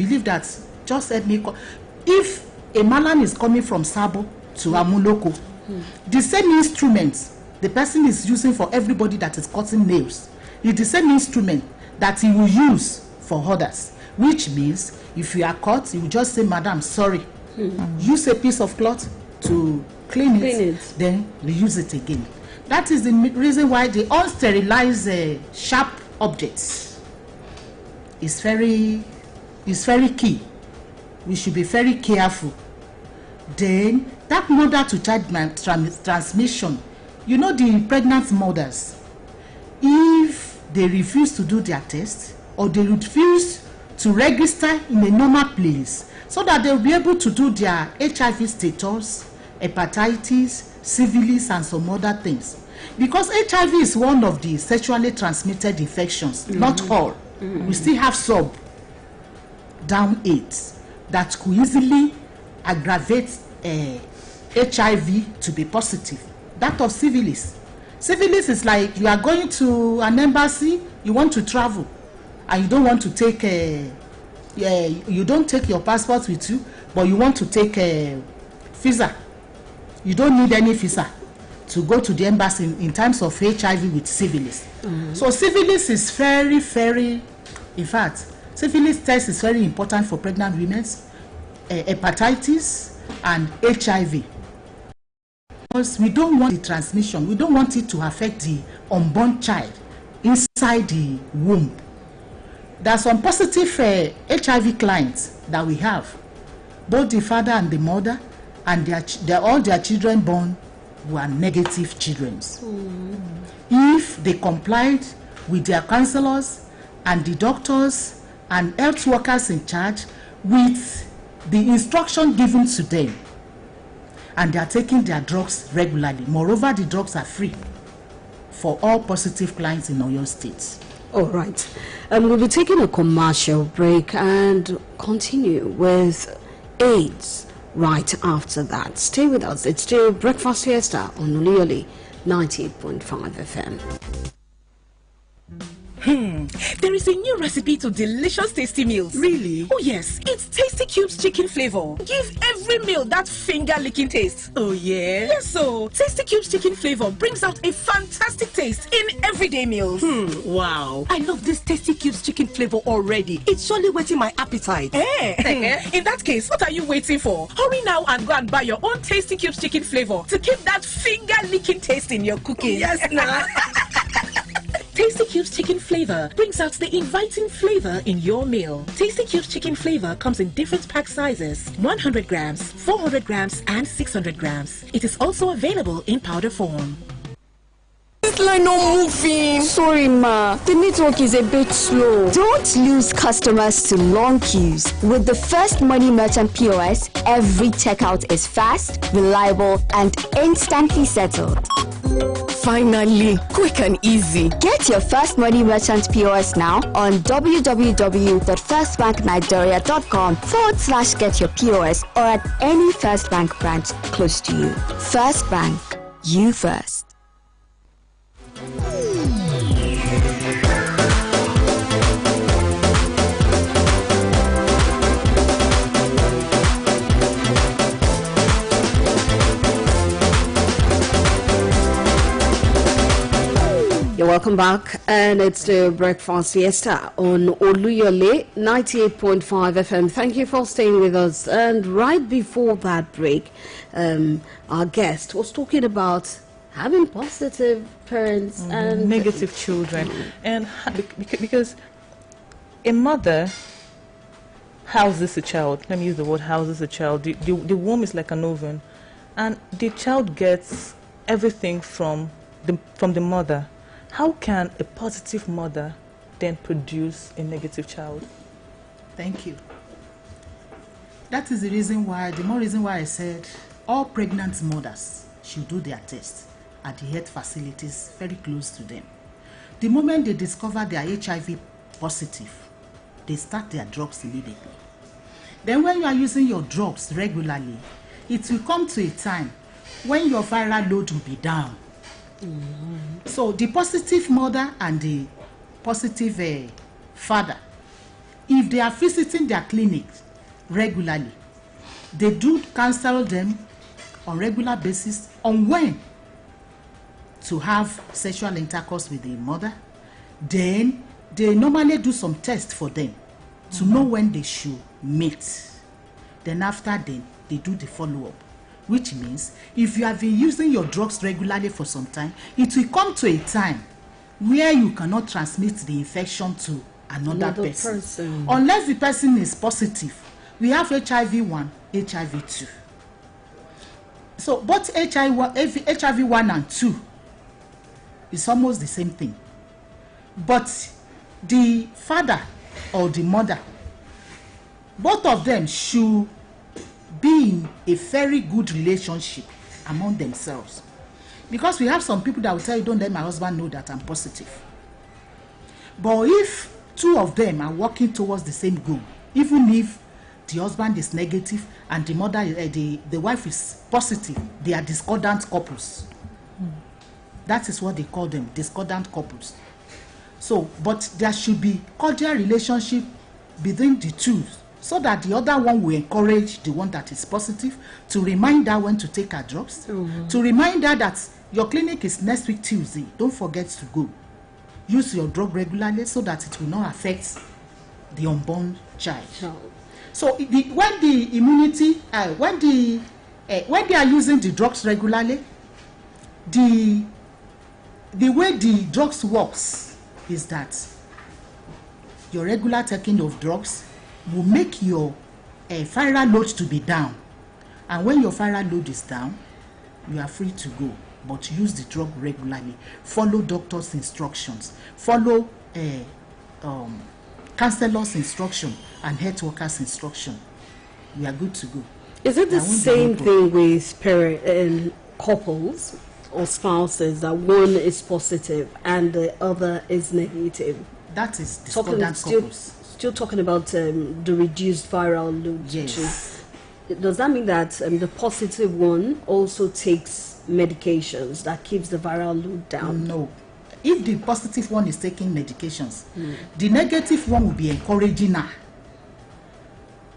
believe that just let me if a malam is coming from Sabo to Amuloko, the same instrument the person is using for everybody that is cutting nails is the same instrument that he will use for others, which means if you are caught, you will just say, madam, sorry, use a piece of cloth to clean it, then reuse it again. That is the reason why the unsterilized sharp objects is very key. We should be very careful. Then that mother to child transmission, you know, the pregnant mothers, if they refuse to do their test or they refuse to register in a normal place so that they will be able to do their HIV status, hepatitis, syphilis and some other things, because HIV is one of the sexually transmitted infections, not all. We still have sub down 8 that could easily aggravate HIV to be positive. That of syphilis. Syphilis is like you are going to an embassy, you want to travel, and you don't want to take you don't take your passport with you, but you want to take a visa. You don't need any visa to go to the embassy in terms of HIV with syphilis. So syphilis is very, very, in fact, syphilis test is very important for pregnant women, hepatitis and HIV. Because we don't want the transmission, we don't want it to affect the unborn child inside the womb. There are some positive HIV clients that we have, both the father and the mother, and all their children born were negative children. If they complied with their counselors and the doctors and health workers in charge with the instruction given to them, and they are taking their drugs regularly. Moreover, the drugs are free for all positive clients in Oyo State. All right. We'll be taking a commercial break and continue with AIDS right after that. Stay with us. It's still Breakfast Fiesta on Oluyole 98.5 FM. There is a new recipe to delicious tasty meals. Really? Oh yes, it's Tasty Cubes chicken flavor. Give every meal that finger-licking taste. Oh yeah? Yes, so Tasty Cubes chicken flavor brings out a fantastic taste in everyday meals. Wow. I love this Tasty Cubes chicken flavor already. It's surely whetting my appetite. In that case, what are you waiting for? Hurry now and go and buy your own Tasty Cubes chicken flavor to keep that finger-licking taste in your cooking. Yes, nah. Tasty Cubes chicken flavor brings out the inviting flavor in your meal. Tasty Cubes chicken flavor comes in different pack sizes: 100 grams, 400 grams, and 600 grams. It is also available in powder form. This line not moving. Sorry, ma. The network is a bit slow. Don't lose customers to long queues. With the First Money Merchant POS, every checkout is fast, reliable, and instantly settled. Finally, quick and easy. Get your First Money Merchant POS now on www.firstbanknigeria.com/get your POS or at any First Bank branch close to you. First Bank, you first. You're welcome back, and it's the Breakfast Fiesta on Oluyole 98.5 FM. Thank you for staying with us. And right before that break, our guest was talking about having positive parents and negative children, and because a mother houses a child. Let me use the word houses a child. The womb is like an oven, and the child gets everything from the mother. How can a positive mother then produce a negative child? Thank you. That is the reason why, the more reason why I said all pregnant mothers should do their test at the health facilities very close to them. The moment they discover they are HIV positive, they start their drugs immediately. Then when you are using your drugs regularly, it will come to a time when your viral load will be down. So the positive mother and the positive father if they are visiting their clinic regularly, they do counsel them on regular basis on when to have sexual intercourse with the mother. Then they normally do some tests for them to know when they should meet. Then after then, they do the follow-up, which means if you have been using your drugs regularly for some time, it will come to a time where you cannot transmit the infection to another person. Unless the person is positive. We have HIV-1, HIV-2. So both HIV-1 and 2 is almost the same thing. But the father or the mother, both of them should be in a very good relationship among themselves. Because we have some people that will tell you, don't let my husband know that I'm positive. But if two of them are working towards the same goal, even if the husband is negative and the mother, the wife is positive, they are discordant couples. That is what they call them, discordant couples. So, but there should be cordial relationship between the two, so that the other one will encourage the one that is positive, to remind her when to take her drugs, to remind her that your clinic is next week Tuesday, don't forget to go. Use your drug regularly so that it will not affect the unborn child. So when the immunity, when they are using the drugs regularly, the way the drugs works is that your regular taking of drugs will make your viral load to be down, and when your viral load is down, you are free to go. But use the drug regularly. Follow doctor's instructions. Follow counselor's instruction and health worker's instruction. We are good to go. Is it the same thing with couples or spouses, that one is positive and the other is negative? That is discordant couples. Still talking about the reduced viral load. Yes. Does that mean that the positive one also takes medications that keeps the viral load down? No. If the positive one is taking medications, the negative one will be encouraging her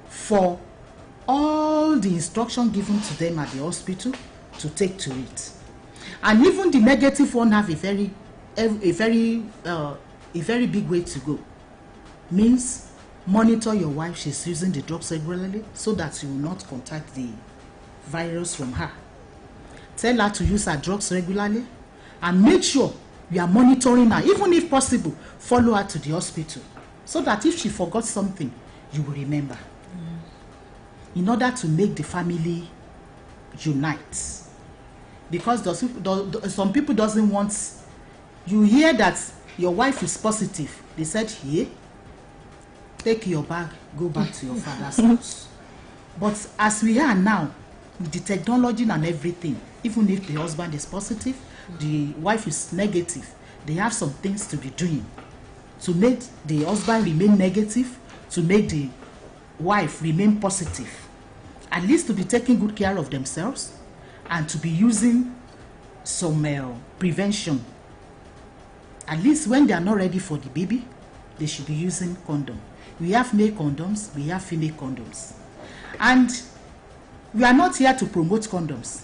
for all the instruction given to them at the hospital to take to it. And even the negative one have a very big way to go. Means monitor your wife, she's using the drugs regularly, so that you will not contact the virus from her. Tell her to use her drugs regularly, and make sure you are monitoring her. Even if possible, follow her to the hospital, so that if she forgot something, you will remember. In order to make the family unite. Because some people doesn't want, you hear that your wife is positive. They said, here, take your bag, go back to your father's house. But as we are now, with the technology and everything, even if the husband is positive, the wife is negative, they have some things to be doing to make the husband remain negative, to make the wife remain positive. At least to be taking good care of themselves and to be using some prevention. At least when they are not ready for the baby, they should be using condom. We have male condoms, we have female condoms. And we are not here to promote condoms.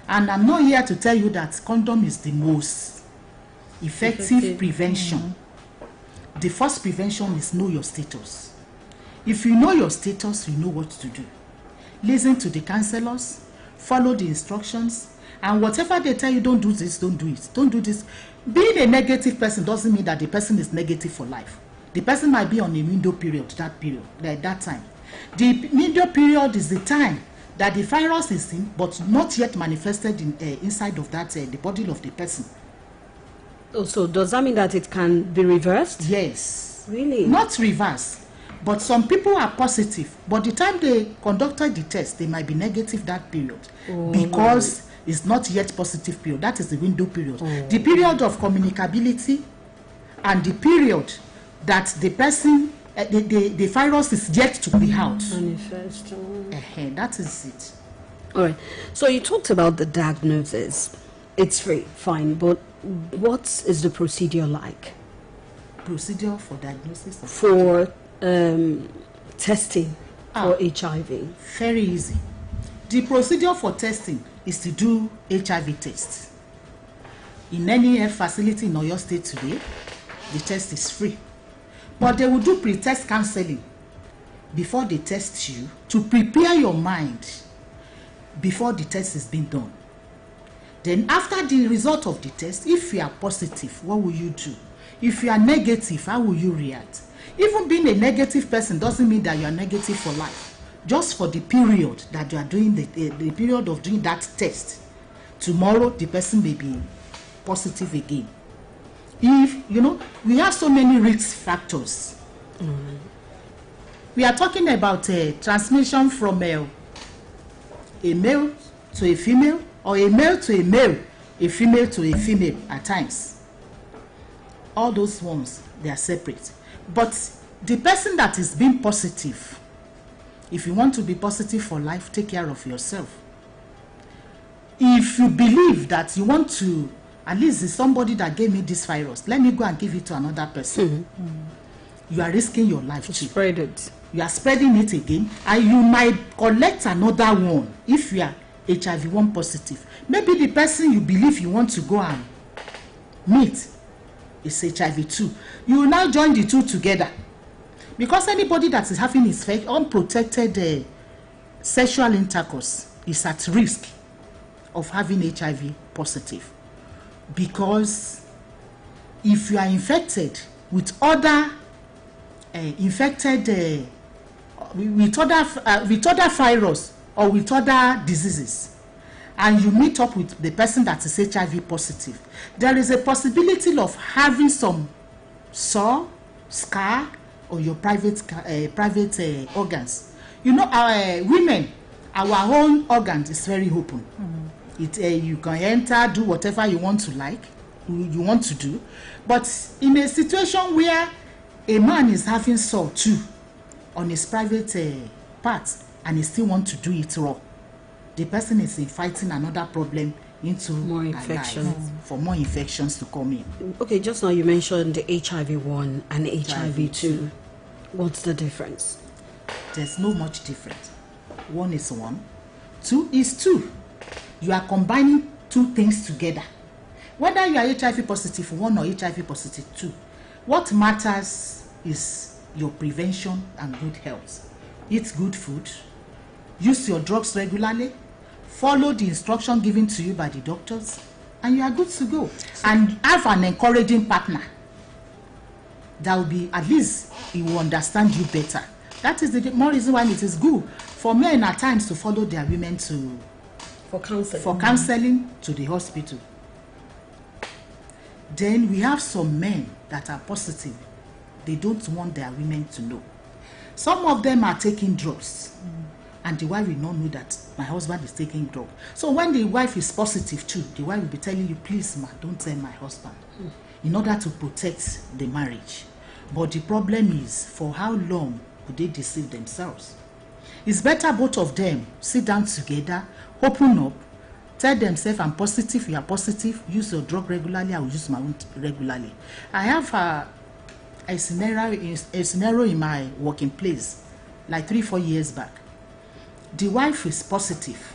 And I'm not here to tell you that condom is the most effective prevention. The first prevention is know your status. If you know your status, you know what to do. Listen to the counselors, follow the instructions, and whatever they tell you, don't do this, don't do it, don't do this. Being a negative person doesn't mean that the person is negative for life. The person might be on a window period, that time. The window period is the time that the virus is in, but not yet manifested in, inside of that the body of the person. Oh, so does that mean that it can be reversed? Yes. Really? Not reversed. But some people are positive, but the time they conducted the test, they might be negative that period, because it's not yet positive period. That is the window period. The period of communicability and the period that the person, the virus is yet to be out. Manifest. That is it. All right. So you talked about the diagnosis. It's free, fine, but what is the procedure like? Procedure for diagnosis? For testing for HIV? Very easy. The procedure for testing is to do HIV test. In any health facility in Oyo State today, the test is free. But they will do pre-test counseling before they test you to prepare your mind before the test is being done. Then after the result of the test, if you are positive, what will you do? If you are negative, how will you react? Even being a negative person doesn't mean that you are negative for life. Just for the period that you are doing the period of doing that test. Tomorrow, the person may be positive again. If, we have so many risk factors. We are talking about transmission from a male to a female, or a male to a male, a female to a female at times. All those ones, they are separate. But the person that is being positive, if you want to be positive for life, take care of yourself. If you believe that you want to, at least it's somebody that gave me this virus, let me go and give it to another person. You are risking your life too. Spread it. You are spreading it again, and you might collect another one if you are HIV-1 positive. Maybe the person you believe you want to go and meet is HIV-2. You will now join the two together. Because anybody that is having his unprotected sexual intercourse is at risk of having HIV positive. Because if you are infected with other with other virus or with other diseases, and you meet up with the person that is HIV positive, there is a possibility of having some scar on your private organs. Our women, our own organs is very open. You can enter, do whatever you want to do. But in a situation where a man is having sore too on his private part and he still want to do it raw, the person is inviting another problem into more infections, for more infections to come in. Okay, just now you mentioned the HIV-1 and HIV-2. What's the difference? There's no much difference. 1 is 1, 2 is 2. You are combining two things together. Whether you are HIV positive 1 or HIV positive 2, what matters is your prevention and good health. Eat good food, use your drugs regularly, follow the instruction given to you by the doctors, and you are good to go. And have an encouraging partner that will be, at least he will understand you better. That is the more reason why it is good for men at times to follow their women for counseling to the hospital. Then we have some men that are positive. They don't want their women to know. Some of them are taking drugs, and the wife will not know that my husband is taking drugs. So when the wife is positive too, the wife will be telling you, please ma, don't tell my husband, in order to protect the marriage. But the problem is, for how long would they deceive themselves? It's better both of them sit down together, open up, tell themselves, I'm positive, you are positive, use your drug regularly, I will use my own regularly. I have a scenario in my working place, like 3-4 years back. The wife is positive,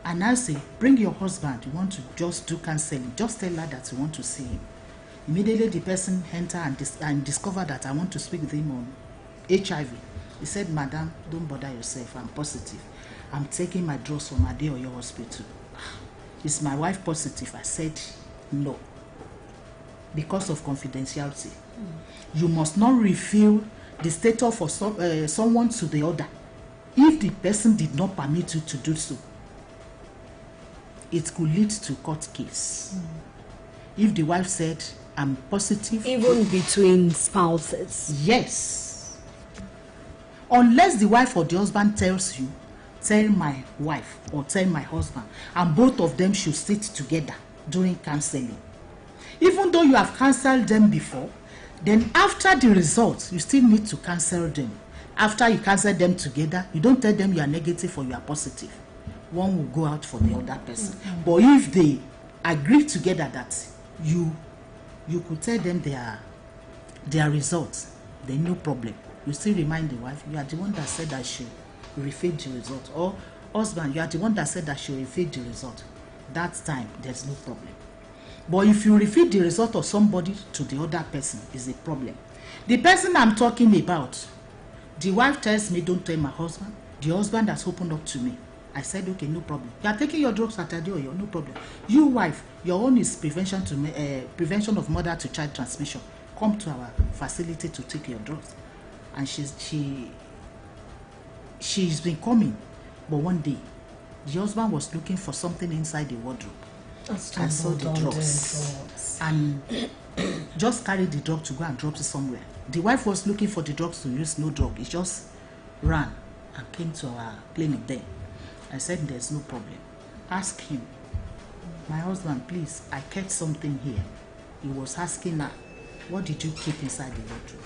and I say, bring your husband, you want to just do counseling, just tell her that you want to see him. Immediately the person enter and discover that I want to speak with him on HIV. He said, madam, don't bother yourself, I'm positive. I'm taking my drugs from Adeoyo Hospital. Is my wife positive? I said, no. Because of confidentiality. You must not reveal the status for someone to the other if the person did not permit you to do so. It could lead to court case. If the wife said, I'm positive. Even between spouses? Yes. Unless the wife or the husband tells you, tell my wife or tell my husband, and both of them should sit together during counseling. Even though you have counseled them before, then after the results, you still need to counsel them. After you counsel them together, you don't tell them you are negative or you are positive. One will go out for the other person. But if they agree together that you could tell them their results, then no problem. You still remind the wife, you are the one that said that she refilled the result. Or husband, you are the one that said that she refilled the result. That time, there's no problem. But if you refill the result of somebody to the other person, is a problem. The person I'm talking about, the wife tells me, don't tell my husband. The husband has opened up to me. I said, okay, no problem. You are taking your drugs at Adeoyo, no problem. You wife, your own is prevention of mother to child transmission. Come to our facility to take your drugs. And she's been coming. But one day, the husband was looking for something inside the wardrobe. I saw the drugs. And just carried the drug to go and drop it somewhere. The wife was looking for the drugs to use, no drug. He just ran and came to our clinic there. I said, there's no problem. Ask him. My husband, please, I kept something here. He was asking her, what did you keep inside the wardrobe?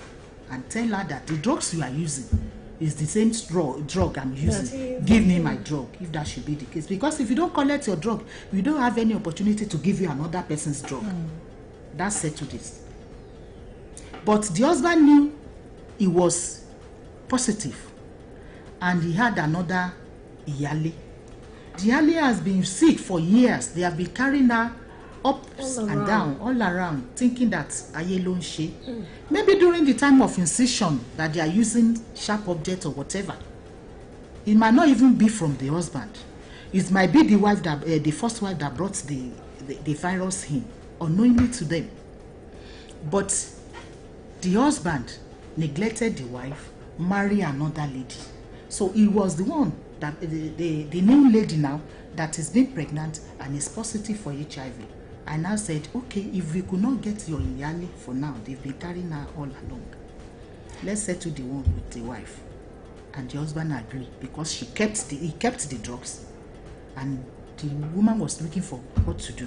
And tell her that the drugs you are using is the same drug I'm using. Give me my drug, if that should be the case. Because if you don't collect your drug, you don't have any opportunity to give you another person's drug. That's settled this. But the husband knew he was positive. And he had another Iyale. The Iyale has been sick for years. They have been carrying her up and down, all around, thinking that Ayelon she. Maybe during the time of incision that they are using sharp objects or whatever. It might not even be from the husband. It might be the wife that the first wife that brought the virus in, unknowingly to them. But the husband neglected the wife, married another lady. So he was the one that the new lady now that is being pregnant and is positive for HIV. I now said, okay, if we could not get your Iyale for now, they've been carrying her all along. Let's settle the one with the wife. And the husband agreed because he kept the drugs, and the woman was looking for what to do.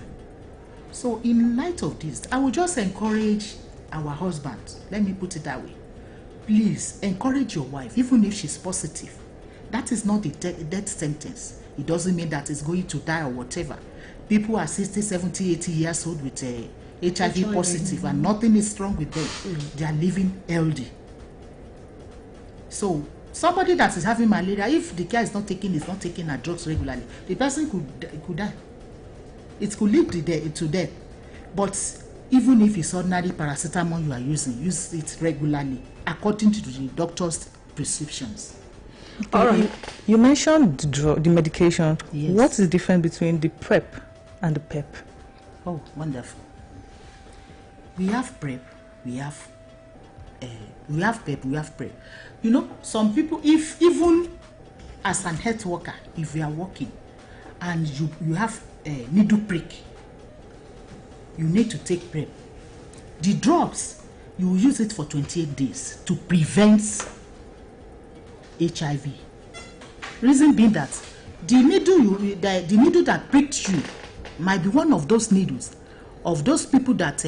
So in light of this, I would just encourage our husbands. Let me put it that way. Please encourage your wife, even if she's positive. That is not the death sentence. It doesn't mean that it's going to die or whatever. People are 60, 70, 80 years old with HIV positive and nothing is wrong with them. They are living healthy. So somebody that is having malaria, if the guy is not taking her drugs regularly, the person could die. It could lead to death. But even if it's ordinary paracetamol you are using, use it regularly according to the doctor's prescriptions. All right. You mentioned the medication. Yes. What's the difference between the PrEP and the PEP? Oh, wonderful. We have PrEP, we have PEP, we have PrEP. You know, some people, if even as an health worker, if you are working and you have a needle prick, you need to take PrEP. The drugs, you will use it for 28 days to prevent HIV. Reason being that the needle that pricked you might be one of those needles of those people that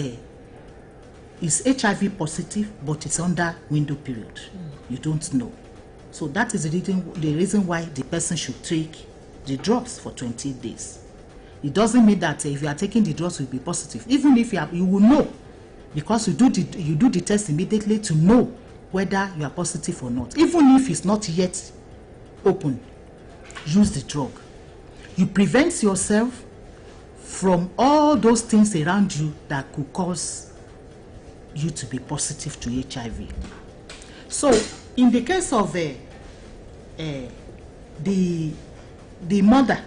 is HIV positive, but it's under window period. You don't know. So that is the reason why the person should take the drugs for 28 days. It doesn't mean that if you are taking the drugs, you will be positive. Even if you will know, because you do the test immediately to know whether you are positive or not. Even if it's not yet open, use the drug. You prevent yourself from all those things around you that could cause you to be positive to HIV. So, in the case of the mother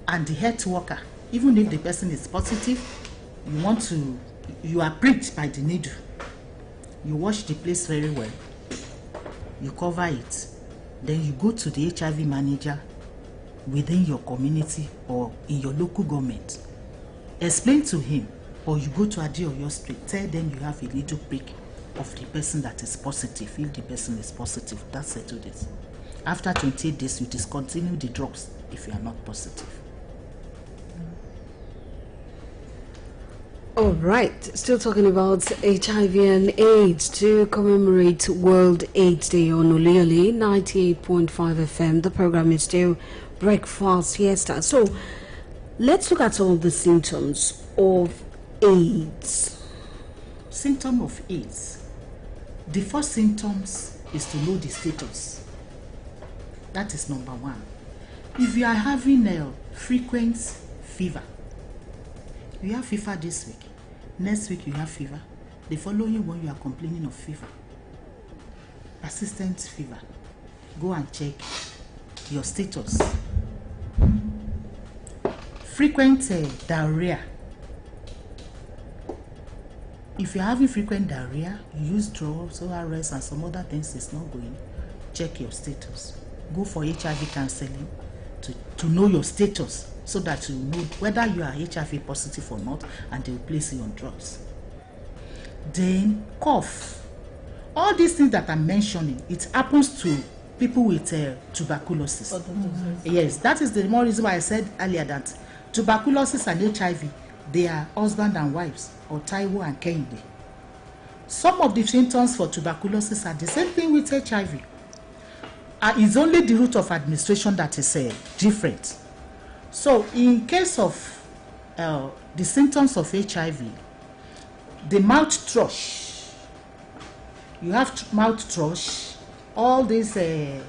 and the health worker, even if the person is positive, you are pricked by the needle. You wash the place very well. You cover it. Then you go to the HIV manager within your community or in your local government. Explain to him, or you go to Adeoyo Street, tell them you have a little prick of the person that is positive. If the person is positive, that's settled it. After 28 days, you discontinue the drugs if you are not positive. All right, still talking about HIV and AIDS to commemorate World AIDS Day on Oluyole 98.5 FM. The program is still Breakfast Fiesta. So let's look at some of the symptoms of AIDS. Symptom of AIDS. The first symptoms is to know the status. That is number one. If you are having a frequent fever, you have fever this week, next week you have fever, the following one you are complaining of fever, persistent fever, go and check your status. Frequent diarrhea. If you're having frequent diarrhea, you use drugs, ORS, and some other things, it's not going, check your status. Go for HIV counseling to know your status, so that you know whether you are HIV positive or not, and they will place you on drugs. Then cough. All these things that I'm mentioning, it happens to people with tuberculosis. Yes, that is the more reason why I said earlier that tuberculosis and HIV, they are husband and wives, or Taiwo and Kehinde. Some of the symptoms for tuberculosis are the same thing with HIV. It's only the route of administration that is different. So in case of the symptoms of HIV, the mouth thrush, you have mouth thrush, all this, they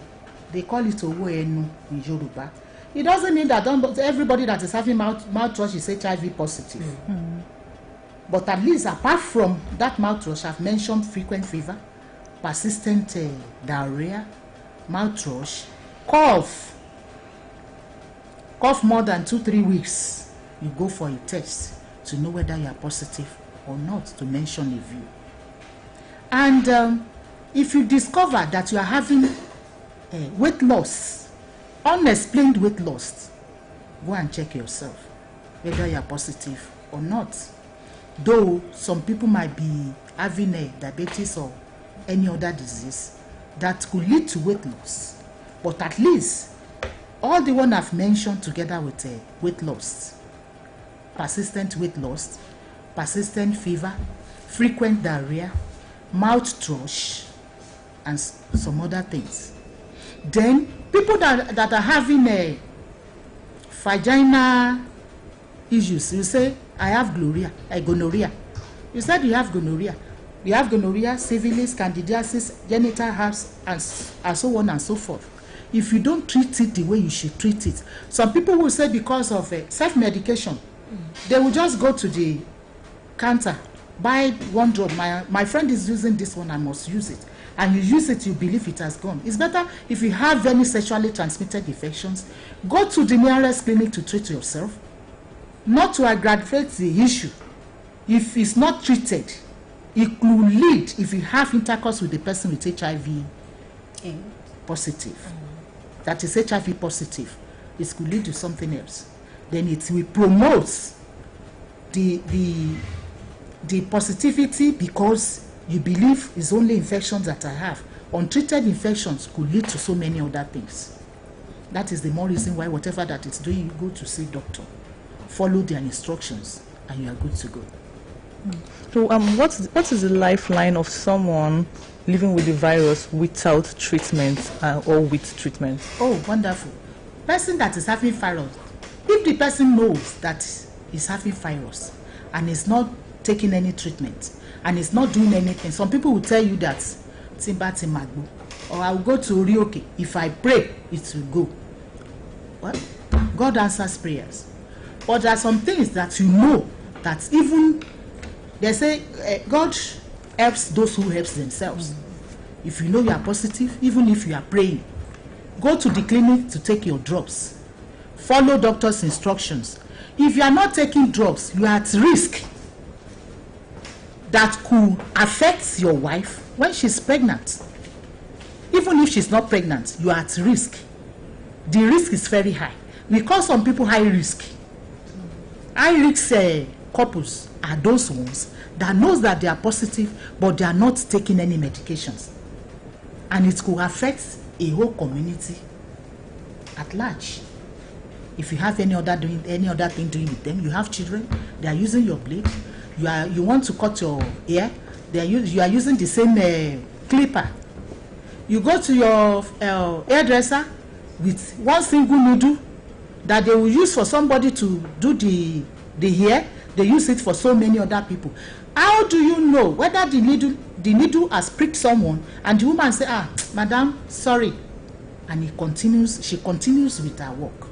call it Owoenu in Yoruba. It doesn't mean that everybody that is having mouth thrush is HIV positive. But at least apart from that mouth thrush, I've mentioned frequent fever, persistent diarrhea, mouth thrush, cough more than 2-3 weeks, you go for a test to know whether you are positive or not, to mention a view. And if you discover that you are having weight loss, unexplained weight loss, go and check yourself whether you are positive or not. Though some people might be having diabetes or any other disease that could lead to weight loss, but at least all the one I've mentioned together with weight loss, persistent weight loss, persistent fever, frequent diarrhea, mouth thrush, and some other things. Then people that are having vaginal issues, you say, I have gonorrhea. You said you have gonorrhea. You have gonorrhea, syphilis, candidiasis, genital herpes, and so on and so forth. If you don't treat it the way you should treat it, some people will say because of self-medication, they will just go to the counter, buy one drug. My friend is using this one, I must use it. And you use it, you believe it has gone. It's better if you have any sexually transmitted infections, go to the nearest clinic to treat yourself, not to aggravate the issue. If it's not treated, it will lead, if you have intercourse with the person with HIV positive, that is HIV positive, it could lead to something else. Then it will promote the positivity, because you believe it's only infections that I have. Untreated infections could lead to so many other things. That is the more reason why whatever that it's doing, you go to see doctor, follow their instructions, and you are good to go. So what is the lifeline of someone living with the virus without treatment or with treatment? Oh, wonderful. Person that is having virus, if the person knows that he's having virus and is not taking any treatment and is not doing anything, some people will tell you that Timba Timagbo, or I will go to Oluyole. If I pray, it will go. Well, God answers prayers. But there are some things that you know that even they say God helps those who help themselves. If you know you are positive, even if you are praying, go to the clinic to take your drops. Follow doctor's instructions. If you are not taking drugs, you are at risk that could affect your wife when she's pregnant. Even if she's not pregnant, you are at risk. The risk is very high. We call some people high risk. High risk couples are those ones that knows that they are positive, but they are not taking any medications, and it could affect a whole community at large. If you have any other thing doing with them, you have children, they are using your blade, you want to cut your hair, you are using the same clipper. You go to your hairdresser with one single needle that they will use for somebody to do the hair. They use it for so many other people. How do you know whether the needle has pricked someone and the woman say, madam, sorry, and she continues with her work?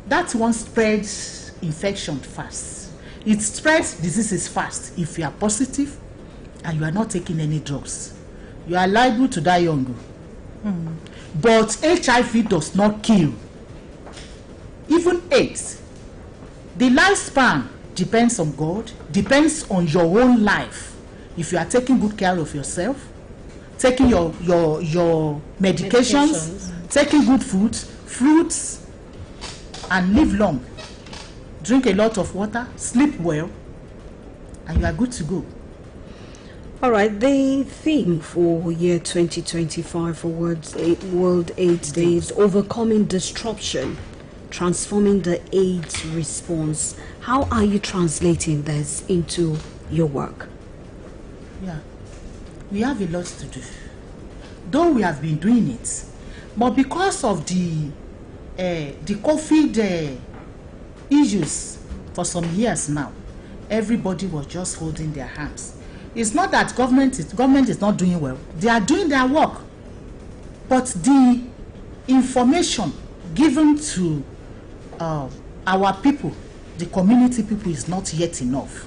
That one spreads infection fast. It spreads diseases fast. If you are positive and you are not taking any drugs, you are liable to die young. But HIV does not kill. Even AIDS. The lifespan depends on God, depends on your own life. If you are taking good care of yourself, taking your medications, taking good food, fruits, and live long, drink a lot of water, sleep well, and you are good to go. All right, the theme for year 2025 for World AIDS Day is overcoming disruption, transforming the AIDS response. How are you translating this into your work? Yeah, we have a lot to do. Though we have been doing it, but because of the COVID issues for some years now, everybody was just holding their hands. It's not that government is not doing well. They are doing their work, but the information given to our people, the community people, is not yet enough.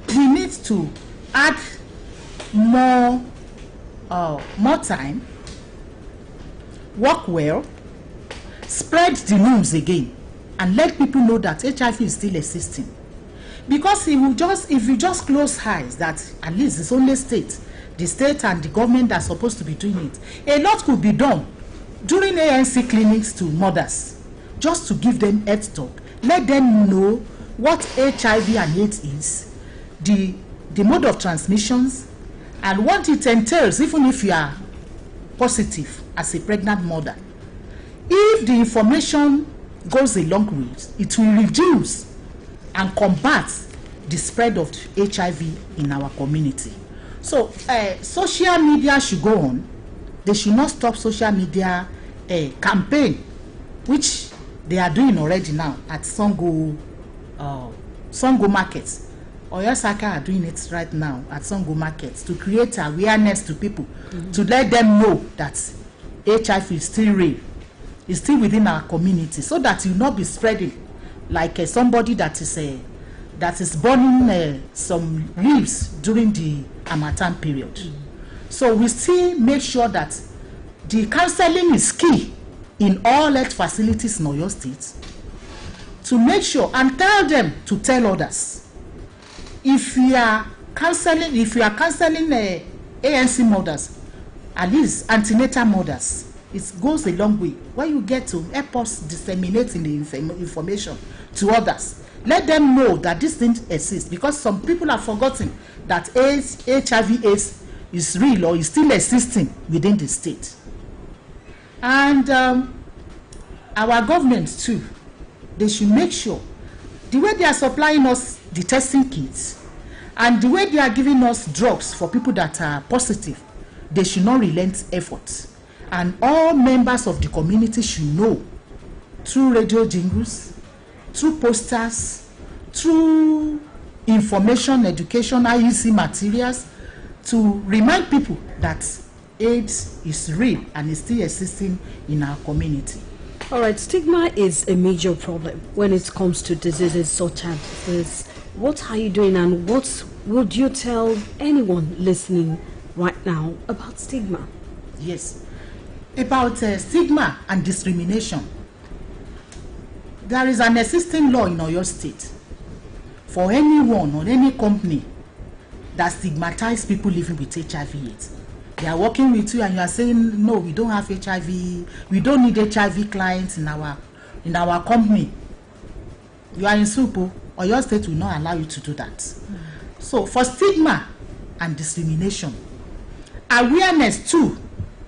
We need to add more time, work well, spread the news again, and let people know that HIV is still existing. Because if you just close eyes that at least it's only the state and the government are supposed to be doing it, a lot could be done during ANC clinics to mothers, just to give them health talk, let them know what HIV and AIDS is, the mode of transmissions, and what it entails, even if you are positive as a pregnant mother. If the information goes a long way, it will reduce and combat the spread of HIV in our community. So social media should go on. They should not stop social media campaign, which they are doing already now at Songo markets. Oyasaka are doing it right now at Songo markets to create awareness to people, to let them know that HIV is still real, is still within our community, so that you will not be spreading like somebody that is burning some leaves during the Harmattan period. So we still make sure that the counseling is key in all health facilities in Oyo State, to make sure and tell them to tell others. If you are counseling ANC mothers, at least antenatal mothers, it goes a long way. When you get to help us disseminating the information to others, let them know that this thing exists, because some people have forgotten that HIV/AIDS is real or is still existing within the state. And our government too, they should make sure the way they are supplying us the testing kits and the way they are giving us drugs for people that are positive, they should not relent efforts. And all members of the community should know through radio jingles, through posters, through information, education, IEC materials, to remind people that AIDS is real and is still existing in our community. All right, stigma is a major problem when it comes to diseases such as this. What are you doing, and what would you tell anyone listening right now about stigma? Yes, about stigma and discrimination. There is an existing law in Oyo State for anyone or any company that stigmatizes people living with HIV/AIDS. They are working with you and you are saying, no, we don't have HIV, we don't need HIV clients in our company. You are in Supo, or your state will not allow you to do that. So for stigma and discrimination, awareness too.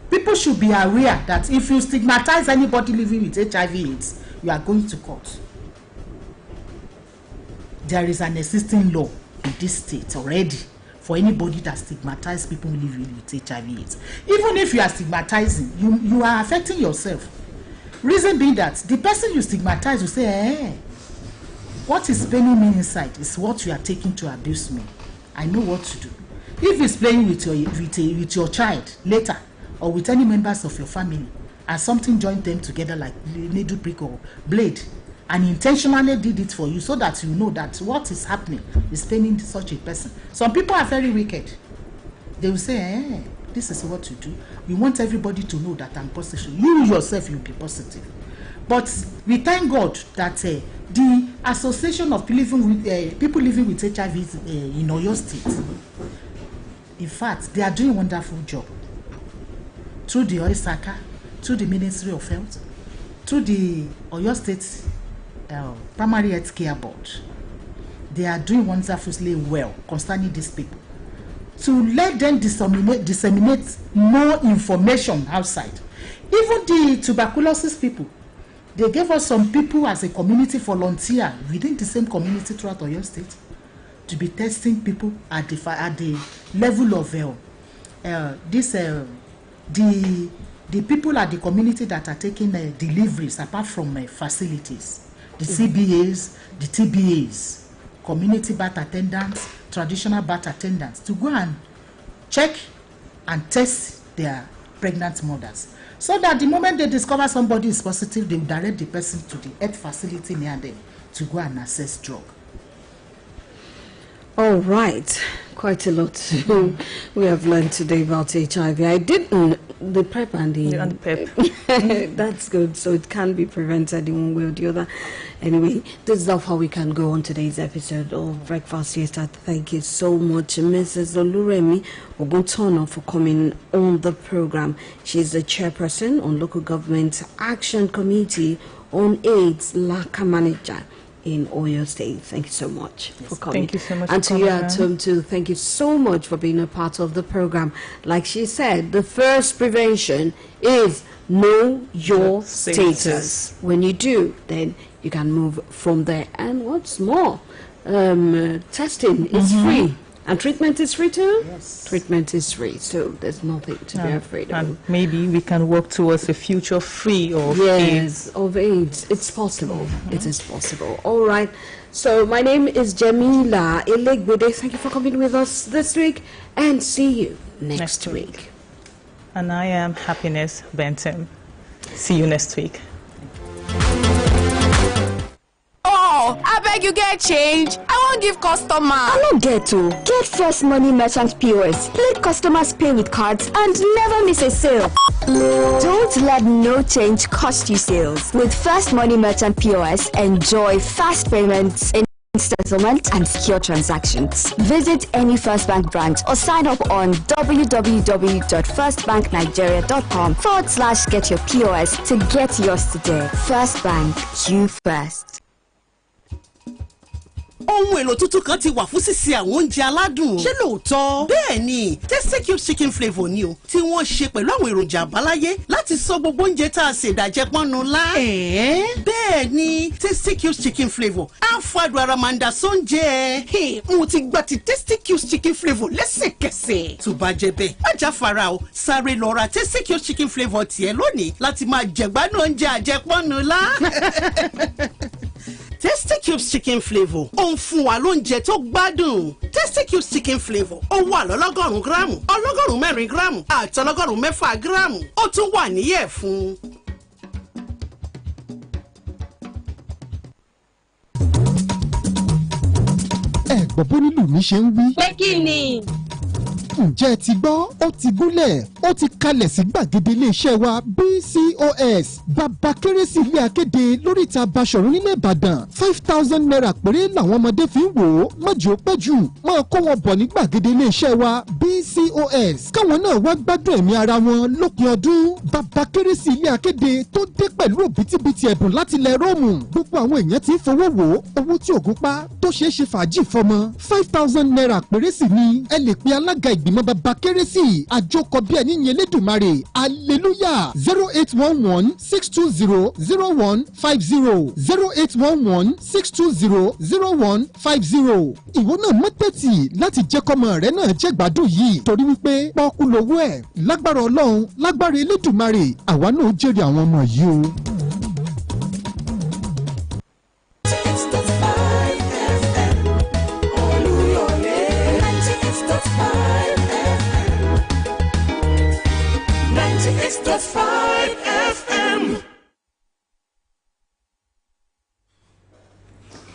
People should be aware that if you stigmatize anybody living with HIV/AIDS, you are going to court. There is an existing law in this state already for anybody that stigmatizes people living with HIV/AIDS. Even if you are stigmatizing, you are affecting yourself. Reason being that the person you stigmatize will say, what is paining me inside is what you are taking to abuse me. I know what to do. If he's playing with your child later, or with any members of your family, and something joined them together like needle prick or blade, and intentionally did it for you so that you know that what is happening is paining such a person. Some people are very wicked. They will say, this is what you do. You want everybody to know that I'm positive. You yourself, you'll be positive. But we thank God that the Association of people living with HIV in Oyo State, in fact, they are doing a wonderful job. Through the OISACA, through the Ministry of Health, through the Oyo State Primary Health Care Board, they are doing wonderfully well concerning these people. To let them disseminate more information outside. Even the tuberculosis people, they gave us some people as a community volunteer within the same community throughout Oyo State to be testing people at the level of the people at the community that are taking deliveries apart from facilities, the CBAs, the TBAs, community birth attendants, traditional birth attendants, to go and check and test their pregnant mothers, so that the moment they discover somebody is positive, they will direct the person to the health facility near them to go and access drug. All right, quite a lot we have learned today about HIV. I didn't the PrEP and the PrEP. That's good. So it can be prevented in one way or the other. Anyway, this is how we can go on today's episode of Breakfast Fiesta. Thank you so much, Mrs. Oluremi Oguntono, for coming on the program. She's the chairperson on Local Government Action Committee on AIDS, LACA Manager in Oyo State. Thank you so much for coming. Thank you so much. And to you at home too, thank you so much for being a part of the program. Like she said, the first prevention is know your status. When you do, then you can move from there. And what's more, testing is free. And treatment is free too? Yes. Treatment is free, so there's nothing to be afraid of. And maybe we can work towards a future free of AIDS. Of AIDS. It's possible. It is possible. All right. So my name is Jamila Elegbede. Thank you for coming with us this week, and see you next week. And I am Happiness Benton. See you next week. I beg you get change. I won't give customer. I don't get to. Get First Money Merchant POS. Let customers pay with cards and never miss a sale. Don't let no change cost you sales. With First Money Merchant POS, enjoy fast payments, instant settlement, and secure transactions. Visit any First Bank branch or sign up on www.firstbanknigeria.com/get your POS to get yours today. First Bank, you first. Ohun èlò tuntun kan ti wà fún sísè àwọn oúnjẹ aládùn. Ṣé lóòótọ́? Bẹ́ẹ̀ ni, Tasty Cube chicken flavour ni o, tí wọ́n ṣe pẹ̀lú àwọn èròjà àbáláyé láti sọ gbogbo oúnjẹ tá a ṣe ìdàjẹ́ pọ́nnu lá. Bẹ́ẹ̀ ni, Tasty Cube chicken flavour á fàdùn ara máa ń da sóúnjẹ. Mo ti gba ti Tasty Cube chicken flavour lẹ́sẹ̀kẹsẹ̀. Tó bá jẹ́ bẹ́ẹ̀, má jáfara o, sáré lọ ra Tasty Cube chicken flavour tiẹ̀ lónìí láti máa jẹ̀gbádùn oúnjẹ àjẹpọ́nnu lá. Tasty Cubes chicken flavour ó ń fún wa lóúnjẹ tó gbádùn. Tasty Cubes chicken flavour ó wà lọ́lọ́gọ́rùn-ún gíráàmù, ọlọ́gọ́rùn-ún mẹ́rin gíráàmù àti ọlọ́gọ́rùn-ún mẹ́fà gíráàmù. Ó tún wà níyẹ̀fun. Ẹ̀gbọ́n bó nílùú mi ṣe ń wí. Pé kí ni? Ǹjẹ́ ẹ ti gbọ́? Ó ti gúnlẹ̀, ó ti kalẹ̀ sí gbàgede iléeṣẹ́ wa BCOS. Bàbá Kérésì ilé akéde lórí ìta Basọ̀rún nílẹ̀ Ìbàdàn. 5,000 naira péré làwọn ọmọdé fi ń wò ó. Mọ̀jọ́ pẹ́ jù, máa kó wọn bọ̀ ní gbàgede iléeṣẹ́ wa BCOS. Káwọn náà wá gbádùn ẹ̀mí ara wọn lópin ọdún. Bàbá Kérésì ilé akéde tó dé pẹ̀lú òbítíbitì ẹ̀bùn láti ilẹ̀ Róòmù. Gbogbo àwọn èèyàn ti ń fowó wò ó. Owó tí ògùn pa tó ṣeé ṣe fàájì fọmọ. 5,000 naira péré sì ni. Ẹ lè pe alága ìgbìmọ̀ bàbá Kérésì àjọkọ bí ẹni yẹn Lédùmarè. Hallelujah. 0811-620-0150 0811-620-0150. Ìwọ náà mọ́ tẹ́tì láti jẹ́ kọ́mọ rẹ náà jẹ́ gbádùn yìí torí wípé pọ́ọ́kú lówó ẹ̀. Lágbára Ọlọ́run, lágbára Elédùmarè, àwa náà jèrè àwọn ọmọ yìí o.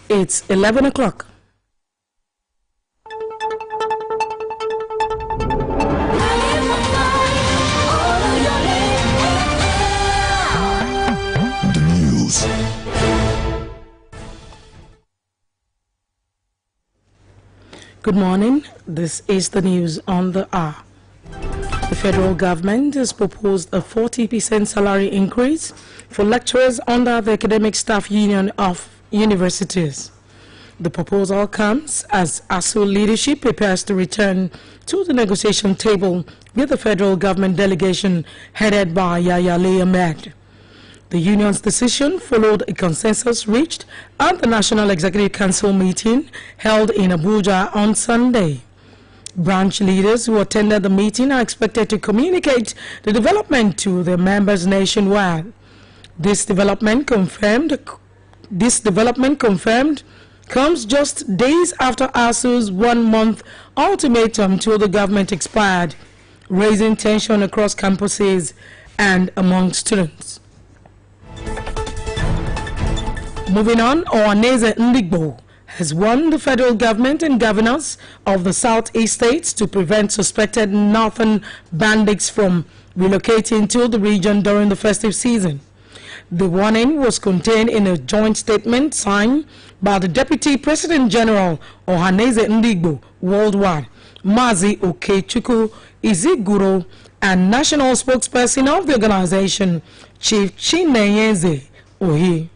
It's 11 o'clock. The news. Good morning. This is the news on the hour. The federal government has proposed a 40% salary increase for lecturers under the Academic Staff Union of Universities. The proposal comes as ASU leadership prepares to return to the negotiation table with the federal government delegation headed by Oluyole Ahmed. The union's decision followed a consensus reached at the National Executive Council meeting held in Abuja on Sunday. Branch leaders who attended the meeting are expected to communicate the development to their members nationwide. This development confirmed comes just days after ASU's 1-month ultimatum to the government expired, raising tension across campuses and among students. Moving on, Ohanaeze Ndigbo has warned the federal government and governors of the southeast states to prevent suspected northern bandits from relocating to the region during the festive season. The warning was contained in a joint statement signed by the Deputy President General Ohanaeze Ndigbo Worldwide, Mazi Okechukwu Iziguro, and national spokesperson of the organization, Chief Chineyeze Ohi.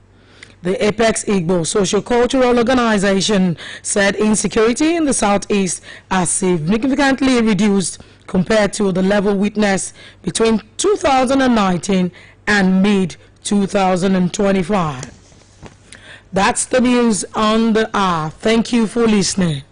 The Apex Igbo Socio-Cultural Organization said insecurity in the southeast has significantly reduced compared to the level witnessed between 2019 and mid-2025. That's the news on the hour. Thank you for listening.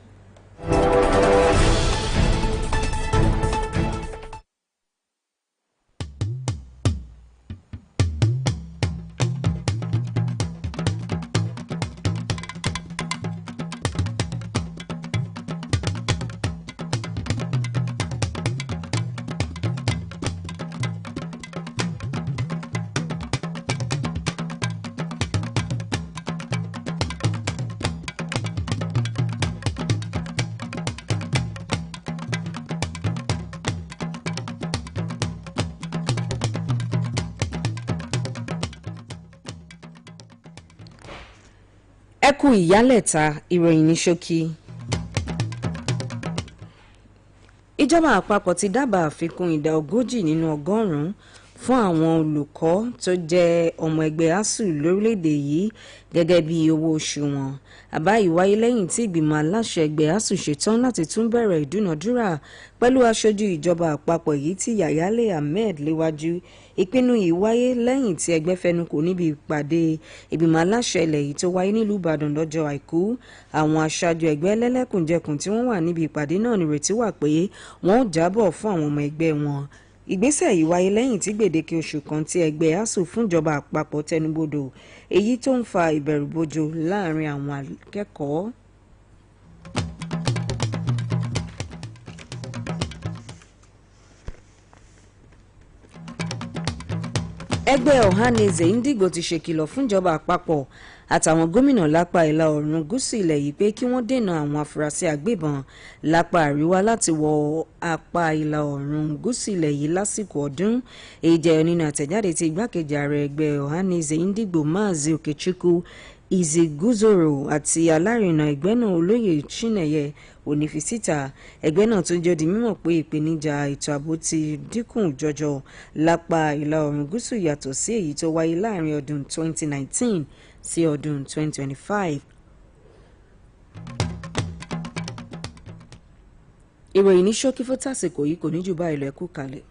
Ẹ kú ìyálẹ̀ta ìròyìn ní ṣókí. Ìjọba àpapọ̀ ti dábàá àfikún ìdá 40 nínú 100 fún àwọn olùkọ́ tó jẹ́ ọmọ ẹgbẹ́ ASUU lórílẹ̀‐èdè yìí gẹ́gẹ́ bí owó oṣù wọn. Àbá yìí wáyé lẹ́yìn tí ìgbìmọ̀ aláṣẹ ẹgbẹ́ ASUU ṣetán láti tún bẹ̀rẹ̀ ìdúnàdúrà pẹ̀lú aṣojú ìjọba àpapọ̀ yìí tí Oluyole Ahmed léwájú. Ìpinnu yìí wáyé lẹ́yìn tí ẹgbẹ́ fẹnukò níbi ìpàdé ìgbìmọ̀ aláṣẹ ilẹ̀ yìí tó wáyé nílùú Ìbàdàn lọ́jọ́ Àìkú. Àwọn aṣáájú ẹgbẹ́ lẹ́lẹ́kùnjẹkùn tí wọ́n wà níbi ìpàdé náà nírètí wà pé wọ́n ó jábọ̀ fún àwọn ọmọ ẹgbẹ́ wọn. Ìgbésẹ̀ yìí wáyé lẹ́yìn tí gbèdéke oṣù kan tí ẹgbẹ́ ASUU fúnjọba àpapọ̀ tẹnubodò, èyí tó ń fa ìbẹ̀rùbojo láàrin àwọn akẹ́kọ̀ọ́. Ẹgbẹ́ Ohanaeze Ndigbo ti ṣèkìlọ̀ fúnjọba àpapọ̀ àtàwọn gómìnà lápá ìlà oòrùn gúúsù ilẹ̀ yìí pé kí wọ́n dènà àwọn afurasí agbébọn lápá àríwá láti wọ apá ìlà oòrùn gúúsù ilẹ̀ yìí lásìkò ọdún. Èyí jẹ́ nínú àtẹ̀jáde tí igbákejì ààrẹ ẹgbẹ́ Ohanaeze Ndigbo Mazi Okechukwu Iziguzoro àti alárinà ẹgbẹ́ náà olóyè Chineye Onifisita. Ẹgbẹ́ náà tún jẹ́ di mímọ̀ pé ìpèníjà ètò ààbò ti dínkù jọjọ lápá ìlà oòrùn gúúsù yàtọ̀ sí èyí tó wáyé láàrin ọdún 2019 sí ọdún 2025. Ìròyìn ní ṣókí fún tàsìkò yìí kò ní jù báyìí lọ, ẹ kú kalẹ̀.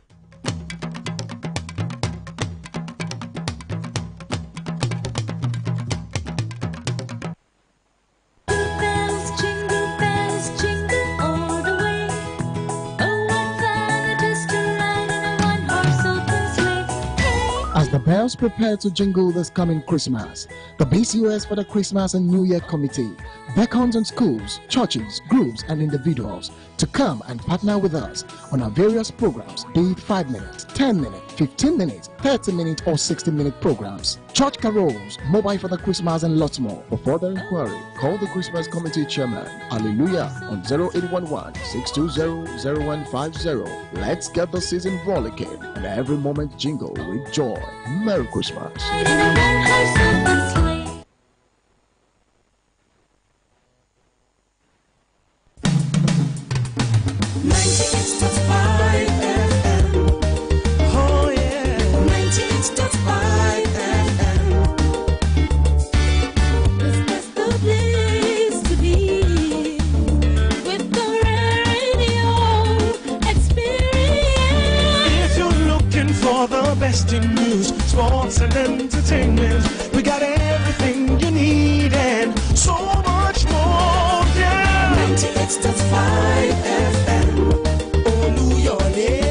As the bells prepare to jingle this coming Christmas, the BCOS for the Christmas and New Year Committee beckons on schools, churches, groups, and individuals to come and partner with us on our various programs, be it 5 minutes, 10 minutes, 15 minutes, 30 minutes, or 60-minute programs. Church carols, mobile for the Christmas, and lots more. For further inquiry, call the Christmas Committee Chairman, Hallelujah, on 0811-620-0150. Let's get the season rollicking and every moment jingle with joy. Merry Christmas. In news, sports and entertainment, we got everything you need and so much more. Yeah, 98.5 FM, Oluyole,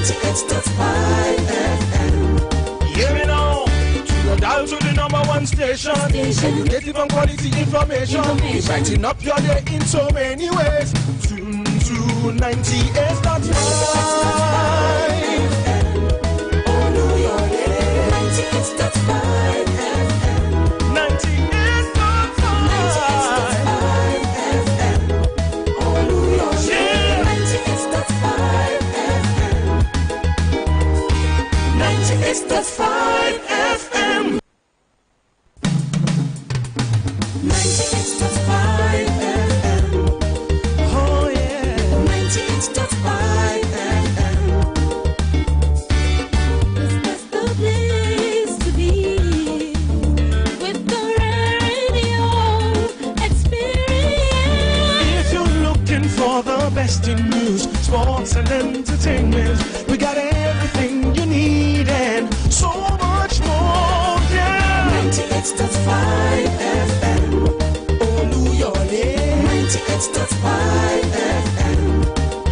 98.5 FM. Hear me now, to your dial to the #1 station. Educative and quality information. Brighten up your day in so many ways. Tune to 98.5 FM. 98.5 FM. 98.5 FM. Oluyole. 98.5 FM. 98.5 FM. 98.5 FM. Oh yeah. 98.5 FM. Best in news, sports and entertainment, we got everything you need and so much more. Yeah, 98.5 FM, Oluyole, 98.5 FM.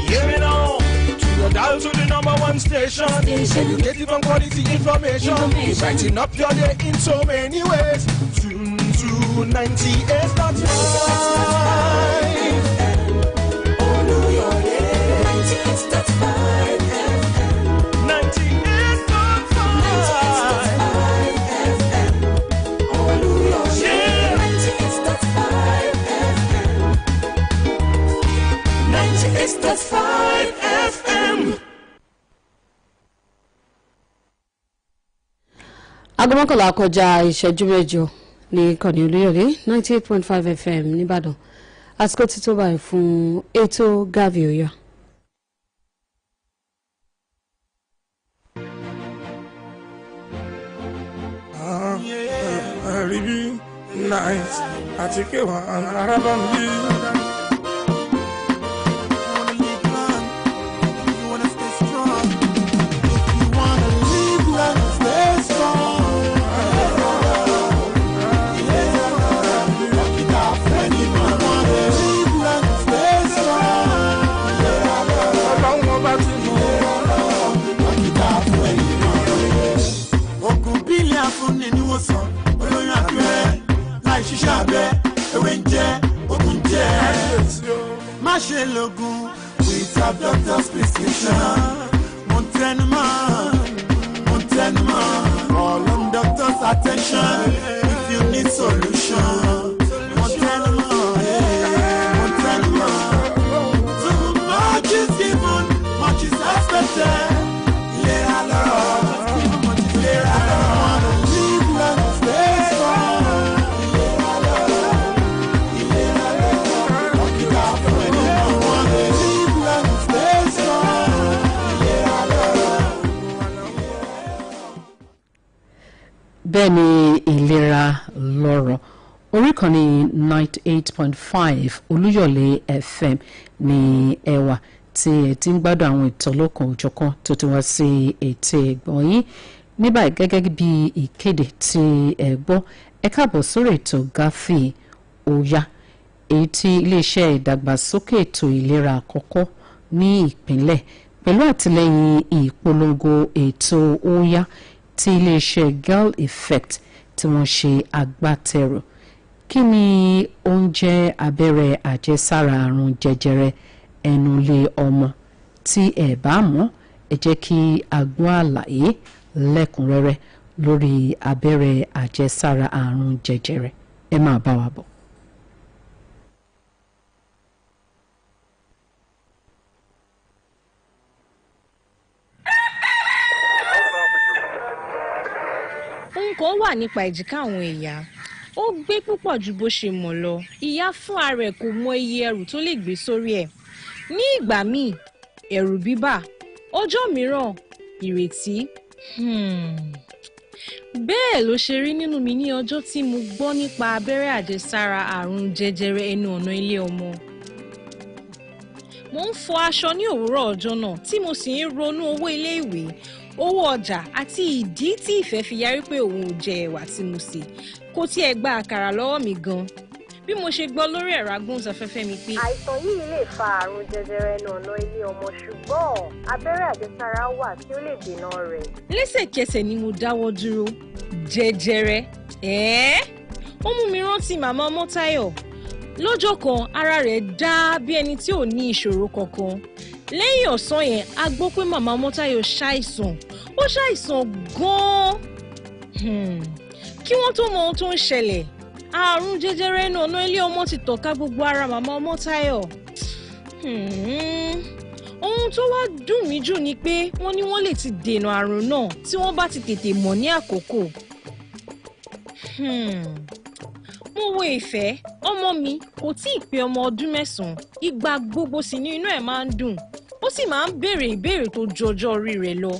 Hear me now, to your dial to the #1 station. Educative and quality information. Brighten up your day in so many ways. Tune to 98.5 FM. 98.5 FM. 98.5 FM. Oluyole. 98.5 FM. 98.5 FM. Agbọ́mọ́kànlá kọjá ìṣẹ́jú mẹ́jọ ní ìkànnì Olúyọ̀lé 98.5 FM nìbàdàn. Àsìkò tí tó báyìí fún ètò Gavi Oya. Really nice. I take it one around you. with our doctor's prescription. Montenman, all on doctor's attention. If you need solution, Montenman. Too much is given, much is expected. Bẹ́ẹ̀ni ìlera lọ́rọ̀ orí kan ní 98.5 Olúyọ̀lé FM ní ẹwà tí ẹ ti ń gbádùn àwọn ìtọ́lọ́kan òjọ̀kan tó ti wá sí ètò ẹ̀gbọ́n yín ní báyìí gẹ́gẹ́ bí ìkéde tí ẹ gbọ́ ẹ káàbọ̀ sórí ètò Gavi Oya èyí tí iléeṣẹ́ ìdàgbàsókè ètò ìlera àkọ́kọ́ ní ìpínlẹ̀ pẹ̀lú àtìlẹ́yìn ìpolongo ètò Oya tí iléeṣẹ́ Girl Effect tí wọ́n ṣe agbátẹrù. Kí ni oúnjẹ abẹ́rẹ́ àjẹsára àrùn jẹjẹrẹ ẹnu ilé ọmọ tí ẹ bá mọ̀ ẹ jẹ́ kí a gbọ́ àlàyé lẹ́kùnrẹ́rẹ́ lórí abẹ́rẹ́ àjẹsára àrùn jẹjẹrẹ ẹ máa bá wa bọ̀. nǹkan wà nípa èjìká àwọn ìyá ó gbé púpọ̀ ju bó ṣe mọ̀ lọ ìyá fún ara ẹ̀ kò mọ iye ẹrù tó lè gbé sórí ẹ̀ ní ìgbà míì ẹ̀rù bíbà ọjọ́ mìíràn ìrètí bẹ́ẹ̀ ló ṣe rí nínú mi ní ọjọ́ tí mo gbọ́ nípa abẹ́rẹ́ àjẹsára àrùn jẹjẹrẹ ẹnu ọ̀nà ilé ọmọ. mo ń fọ aṣọ ní òwúrọ̀ ọjọ́ náà tí mo sì ń ronú owó ilé ìwé owó ọjà àti ìdí tí ìfẹ́ fi yarí pé òun ò jẹ ẹ̀wà tí mo sè kó tiẹ̀ gba àkàrà lọ́wọ́ mi gan bí mo ṣe gbọ́ lórí ẹ̀rọ agbóhùnsáfẹ́fẹ́ mi pé. àìsàn yìí lè fa àrùn jẹjẹrẹ ẹnu ọ̀nà ilé ọmọ ṣùgbọ́n abẹ́rẹ́ àjẹsára wà tí ó lè dènà rẹ̀. lẹ́sẹ̀kẹsẹ̀ ni mo dáwọ́ dúró jẹjẹrẹ ó mú mi rántí màmá Ọmọ́táyọ̀ lọ́jọ́ kan ara rẹ̀ dá bí ẹni tí ò ní ìṣòro kankan lẹ́yìn ọ̀sán yẹn a gbọ́ pé màmá Ọmọ́táyọ̀ ṣàìsàn ó ṣàìsàn gan-an kí wọ́n tó mọ ohun tó ń ṣẹlẹ̀ àrùn jẹjẹrẹ ẹnu ọ̀nà ilé ọmọ ti tàn ká gbogbo ara màmá Ọmọ́táyọ̀ ohun tó wá dùn mí jù ni pé wọ́n ní wọ́n lè ti dènà àrùn náà tí wọ́n bá ti tètè mọ̀ ní àkókò. mo wo ìfẹ́ ọmọ mi kò tí ì pé ọmọ ọdún 9 ìgbà gbogbo sì ni inú ẹ̀ máa ń dùn ó sì máa ń béèrè ìbéèrè tó jọjọ́ orí rẹ̀ lọ.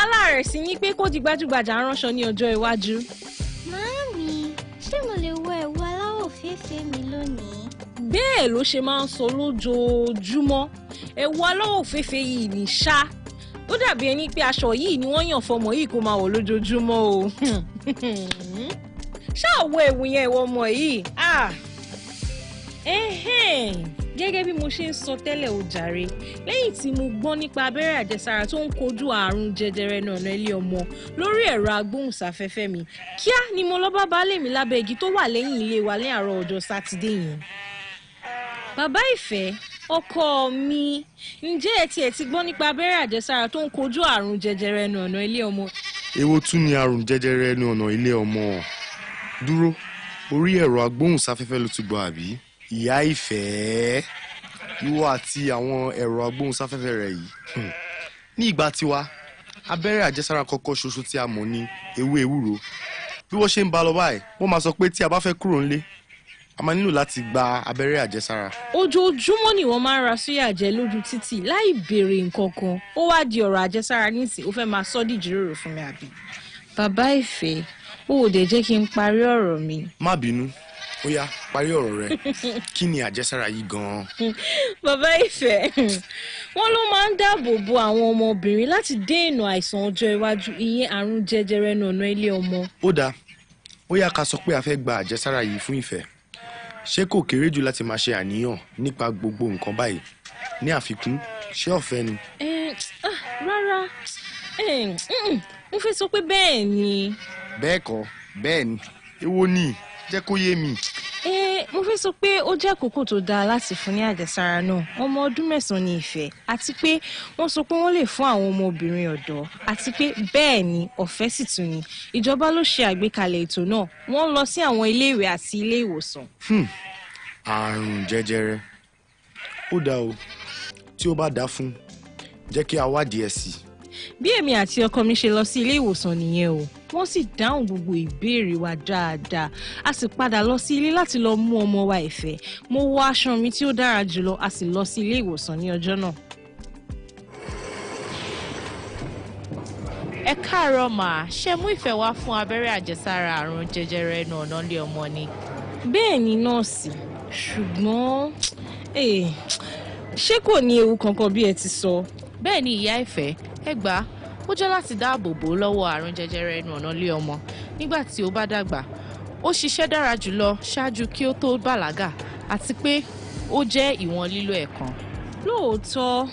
aláàrẹ̀ sì ní pé kó di gbajúgbajà ránṣọ ní ọjọ́ iwájú. Màámi, ṣé mo lè wọ ẹ̀wù aláwọ̀ òféèfé mi lónìí? bẹ́ẹ̀ ló ṣe máa ń sọ lójoojúmọ́ ẹ̀wù aláwọ̀ òféèfé yìí ní ṣá ó dàbí ẹni pé aṣọ yìí ni wọ́n yàn fọmọ yìí kó máa wọ̀ lójoojúmọ́ o. ṣáà wọ ẹ̀wù yẹn ìwọ ọmọ yìí gẹ́gẹ́ bí mo ṣe ń sọ tẹ́lẹ̀ ó jàre lẹ́yìn tí mo gbọ́ nípa abẹ́rẹ́ àjẹsára tó ń kojú àrùn jẹjẹrẹ ẹnu ọ̀nà ilé ọmọ lórí ẹ̀rọ agbóhùnsáfẹ́fẹ́ mi kíá ni mo lọ bá baálé mi lábẹ́ igi tó wà lẹ́yìn ilé wa ní àárọ̀ ọjọ́ sátidé yẹn. bàbá ìfẹ́ ọkọ mi ǹjẹ́ ẹ tiẹ̀ ti gbọ́ nípa abẹ́rẹ́ àjẹsára tó ń kojú àrùn jẹjẹrẹ ẹnu ọ̀nà ilé ọmọ. èwo tún ni àrùn jẹjẹrẹ ẹnu ọ̀nà ilé ọmọ dúró orí ẹ̀rọ agbóhùnsáfẹ́fẹ́ ló ti gbọ́ àbí ìyá ìfẹ́ ìwọ àti àwọn ẹ̀rọ agbóhùnsáfẹ́fẹ́ rẹ̀ yìí ní ìgbà tiwa abẹ́rẹ́ àjẹsára kọ́kọ́ ṣoṣo tí a mọ̀ ní ewé ewúro bí wọ́n ṣe ń bá lọ báyìí wọ́n máa sọ pé tí a bá fẹ́ kúrò nílé a máa nílò láti gba abẹ́rẹ́ àjẹsára. ojoojúmọ́ ni wọ́n máa ń ra súyà jẹ lójú títì láì béèrè nǹkan kan ó wá di ọ̀rọ̀ àjẹsára nísìnyí ó fẹ́ máa sọ di ìjíròrò fún mi àbí. bàbá ìfẹ́ ó ò dé jẹ́ kí n parí ọ̀rọ̀ mi. má bínú ó yá parí ọ̀rọ̀ rẹ kí ni àjẹsára yìí gan-an. bàbá ìfẹ́ wọ́n ló máa ń dáàbò bo àwọn ọmọbìnrin láti dènà àìsàn ọjọ́ iwájú ìyẹn àrùn jẹjẹrẹ ẹnu ọ̀nà ilé ọmọ. ó dáa ó yá ká sọ pé a fẹ́ gba àjẹsára yìí fún ìfẹ́ ṣé kò kéré jù láti máa ṣe àníyàn nípa gbogbo nǹkan báyìí ní àfikún ṣé ọ̀fẹ́ ni. rárá mo fẹ́ sọ pé bẹ́ẹ̀ ni. bẹ́ẹ̀ kọ́ bẹ́ẹ̀ ni èwo ni jẹ́ kó yé mi. mo fẹ́ sọ pé ó jẹ́ àkókò tó dáa láti fún ní àjẹsára náà ọmọ ọdún 9 ní ìfẹ́ àti pé wọ́n sọ pé wọ́n lè fún àwọn ọmọbìnrin ọ̀dọ́ àti pé bẹ́ẹ̀ ni ọ̀fẹ́ sì tún ni ìjọba ló ṣe àgbékalẹ̀ ètò náà wọ́n lọ sí àwọn iléèwé àti ilé ìwòsàn. àrùn jẹjẹrẹ ó dáa o tí ó bá dáa fún jẹ́ kí a wádìí ẹ̀ sí. bí èmi àti ọkọ mi ṣe lọ sí ilé ìwòsàn nìyẹn o wọ́n sì dáhùn gbogbo ìbéèrè wa dáadáa a sì padà lọ sí ilé láti lọ mú ọmọ wa ìfẹ́ mo wọ aṣọ mi tí ó dára jùlọ a sì lọ sí ilé ìwòsàn ní ọjọ́ náà. ẹ káàárọ̀ mà ṣe mú ìfẹ́ wá fún abẹ́rẹ́ àjẹsára àrùn jẹjẹrẹ ẹnu ọ̀nà ilé ọmọ ni. bẹ́ẹ̀ ni nọ́ọ̀sì ṣùgbọ́n ṣé kò ní ewu kankan bí ẹ ti sọ. bẹ́ẹ̀ ni ìyá ìfẹ́ ẹ gbà á ó jẹ́ láti dáàbò bò ó lọ́wọ́ àrùn jẹjẹrẹ ẹnu ọ̀nà ilé ọmọ nígbà tí ó bá dàgbà ó ṣiṣẹ́ dára jùlọ ṣáájú kí ó tó bàlágà àti pé ó jẹ́ ìwọ̀n lílò ẹ̀kan. lóòótọ́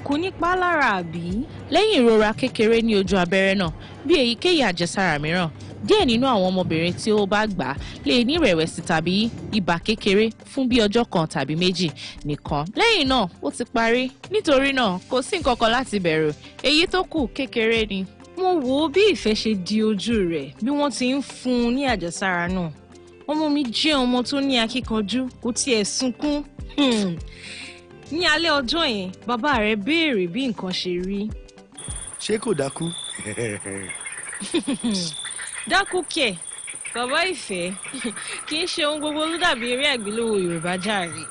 kò ní pa lára àbí? Lẹ́yìn ìrora kékeré ní ojú abẹ́rẹ́ náà, bí èyíkéyìí àjẹsára mìíràn, díẹ̀ nínú àwọn ọmọbìnrin tí ó bá gbà lè ní ìrẹ̀wẹ̀sì tàbí ibà kékeré fún bí ọjọ́ kan tàbí méjì nìkan. Lẹ́yìn náà, ó ti parí. Nítorí náà, kò sí nǹkan kan láti bẹ̀rù. Èyí tó kù kékeré ni. Mo wò ó bí ìfẹ́ ṣe di ojú rẹ̀ bí wọ́n ti ń fún un ní àjẹsára náà. Ọmọ mi jẹ́ ọmọ tó ní akíkanjú, kò tiẹ̀ sunkún. Ní alẹ́ ọjọ́ yẹn, bàbá rẹ̀ béèrè bí nǹkan ṣe rí. Ṣé kò dákú? Dákú kẹ̀, bàbá ìfẹ́, kì í ṣe ohun gbogbo ló dàbí eré àgbéléwò Yorùbá jàre.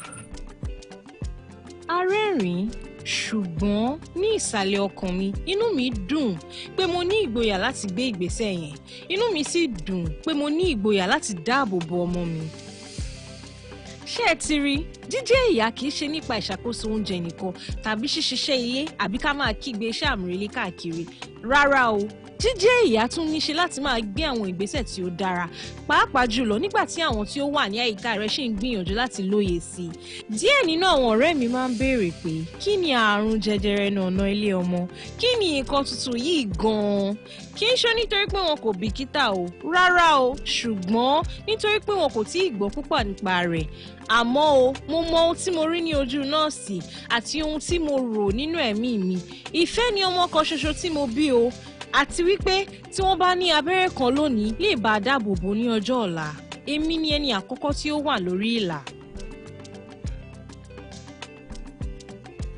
Arẹ́rìn-ín, ṣùgbọ́n ní ìsàlẹ̀ ọkàn mi, inú mi dùn pé mo ní ìgboyà láti gbé ìgbésẹ̀ yẹn. Inú mi sì dùn pé mo ní ìgboyà láti dáàbò bo ọmọ mi. Ṣé ẹ ti rí? Jíjẹ́ ìyá kìí ṣe nípa ìṣàkóso oúnjẹ nìkan tàbí ṣíṣiṣẹ́ ilé àbí ká máa kígbe iṣẹ́ àmúrelé káàkiri. Rárá o. Jíjẹ́ ìyá tún ní ṣe láti máa gbé àwọn ìgbésẹ̀ tí ó dára, pàápàá jùlọ nígbà tí àwọn tí ó wà ní àyíká rẹ̀ ṣì ń gbìyànjú láti lóye sí i. Díẹ̀ nínú àwọn ọ̀rẹ́ mi máa ń béèrè pé kí ni àrùn jẹjẹrẹ ọ̀nà ilé ọmọ? Kí ni nǹkan tuntun yìí gan-an? Kì í ṣe nítorí pé wọn kò bìkítà o, rárá o, ṣùgbọ́n nítorí pé wọn kò tíì gbọ́ púpọ̀ nípa rẹ̀. Àmọ́ o, mo mọ ohun tí mo rí ní ojú nọ́ọ̀sì àti ohun tí mo rò nínú ẹ̀mí mi. Ìfẹ́ ni ọmọ kan ṣoṣo tí mo bí o. Àti wípé tí wọ́n bá ní abẹ́rẹ́ kan lónìí lè bá a dáàbò bò ní ọjọ́ ọ̀la. Èmi ni ẹni àkọ́kọ́ tí ó wà lórí ìlà.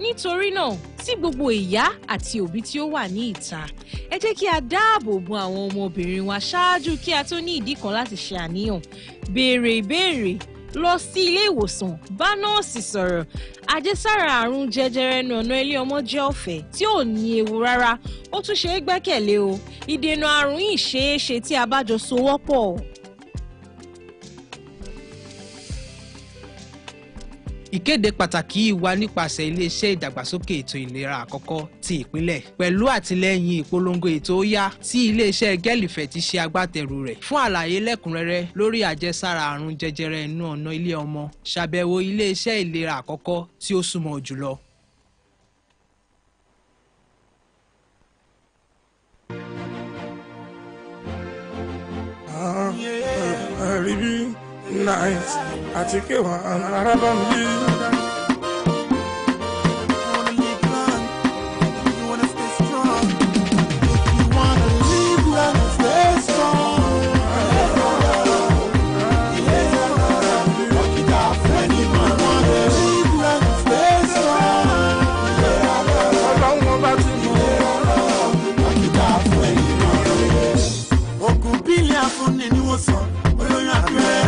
Nítorí náà, sí gbogbo ìyá àti òbí tí ó wà ní ìta, ẹ jẹ́ kí a dáàbò bo àwọn ọmọbìnrin wa ṣáájú kí a tó ní ìdí kan láti ṣe àníyàn. Béèrè ìbéèrè, lọ sí ilé ìwòsàn, bá nọ́ọ̀sì sọ̀rọ̀. Àjẹsára àrùn jẹjẹrẹ ọ̀nà ilé ọmọ jẹ́ ọ̀fẹ́ tí ò ní ewu rárá. Ó tún ṣe é gbẹ́kẹ̀lé o. Ìdènà àrùn yìí ṣeé ṣe tí a bá jọ sowọ́pọ̀. Ìkéde pàtàkì yìí wá nípasẹ̀ iléeṣẹ́ ìdàgbàsókè ètò ìlera àkọ́kọ́ ti ìpínlẹ̀ pẹ̀lú àtìlẹ́yìn ìpolongo ètò ó yá tí iléeṣẹ́ gẹ́lìfẹ̀ ti ṣe agbátẹrù rẹ̀. Fún àlàyé lẹ́kùnrẹ́rẹ́ lórí àjẹsára àrùn jẹjẹrẹ inú ọ̀nà ilé ọmọ, ṣàbẹ̀wò iléeṣẹ́ ìlera àkọ́kọ́ tí ó súnmọ́ jùlọ. Nice. Àti kí wọn arábà mi. Ogun bílẹ̀ afúnni ni wọ́n sọ, olóyún àpẹẹrẹ.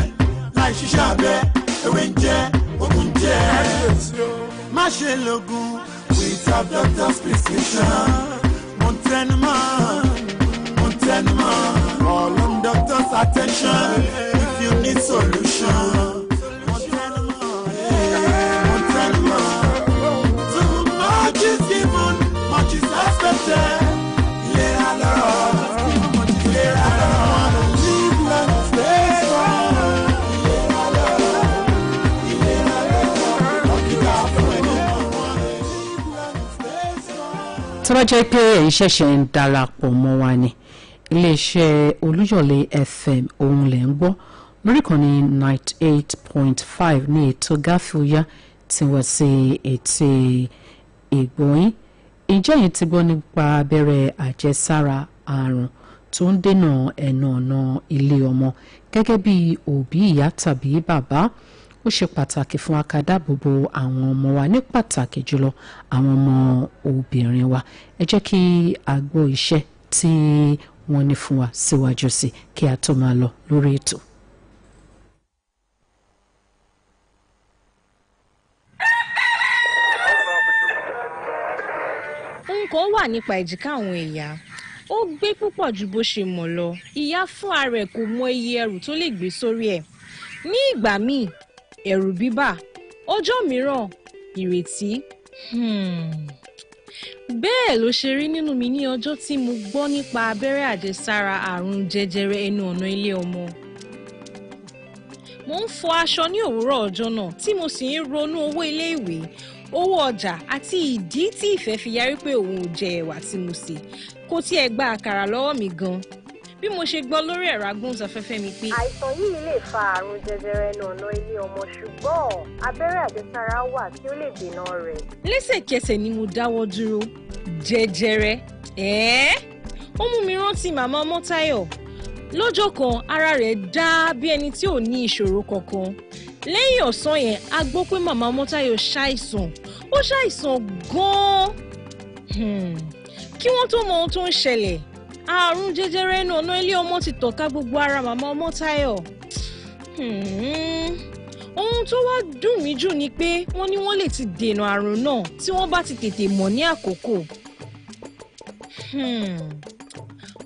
Ṣiṣẹ́ abẹ, ewé ń jẹ, ogun jẹ. Má ṣe lògùn without doctor's prescription. Mo tẹnumọ́, all on doctor's attention if you need solution. Mo tẹnumọ́, too much is given, much is expected. Ìlera lọ́rọ̀, ìlera lọ́rọ̀, live long, stay strong. tó bá jẹ́ pé ẹ̀yin ṣẹ̀ṣẹ̀ ń darapọ̀ mọ́ wa ní iléeṣẹ́ Olúyọ̀lé FM ohun lẹ̀ ń gbọ́ lórí kan ní 98.5 ní ètò gáfíọ́yá tí wọ́n ṣe ètò ìgbọ̀nyín. Ǹjẹ́ yìí ti gbọ́ nípa abẹ́rẹ́ àjẹsára àrùn tó ń dènà ẹnu ọ̀nà ilé ọmọ? Gẹ́gẹ́ bí òbí ìyá tàbí bàbá, ó ṣe pàtàkì fún wa ká dáàbòbò àwọn ọmọ wa, ní pàtàkì jùlọ àwọn ọmọ obìnrin wa. Ẹ jẹ́ kí a gbọ́ iṣẹ́ tí wọ́n ní fún wa síwájú sí kí a tó máa lọ lórí ètò. Ohun kan wà nípa èjìká àwọn ìyá. Ó gbé púpọ̀ ju bó ṣe mọ̀ lọ. Ìyá fún ara ẹ̀ kò mọ iye ẹrù tó lè gbé sórí ẹ̀. Ní ìgbà míì, ẹ̀rù bíbà, ọjọ́ mìíràn ìrètí. Bẹ́ẹ̀ ló ṣe rí nínú mi ní ọjọ́ tí mo gbọ́ nípa abẹ́rẹ́ àjẹsára àrùn jẹjẹrẹ ẹnu ọ̀nà ilé ọmọ. Mo ń fọ aṣọ ní òwúrọ̀ ọjọ́ náà tí mo sì ń ronú owó ilé ìwé. owó ọjà àti ìdí tí ìfẹ́ fi yarí pé òun ò jẹ ẹ̀wà tí mo sè kò tiẹ̀ gba àkàrà lọ́wọ́ mi gan bí mo ṣe gbọ́ lórí ẹ̀rọ agbóhùnsáfẹ́fẹ́ mi pé. àìsàn yìí lè fa àrùn jẹjẹrẹ ẹnu ọ̀nà ilé ọmọ ṣùgbọ́n abẹ́rẹ́ àjẹsára wà tí ó lè dènà rẹ̀. lẹ́sẹ̀kẹsẹ̀ ni mo dáwọ́ dúró. jẹjẹrẹ ó mú mi rántí màmá Ọmọ́táyọ̀ lọ́jọ́ kan ara rẹ̀ dá bí ẹni tí ò ní ìṣòro kankan lẹ́yìn ọ̀sán yẹn a gbọ́ pé màmá Ọmọ́táyọ̀ ṣàìsàn ó ṣàìsàn gan-an kí wọ́n tó mọ ohun tó ń ṣẹlẹ̀ àrùn jẹjẹrẹ ẹnu ọ̀nà ilé ọmọ ti tàn ká gbogbo ara màmá Ọmọ́táyọ̀. ohun tó wá dùn mí jù ni pé wọ́n ní wọ́n lè ti dènà àrùn náà tí wọ́n bá ti tètè mọ̀ ní àkókò.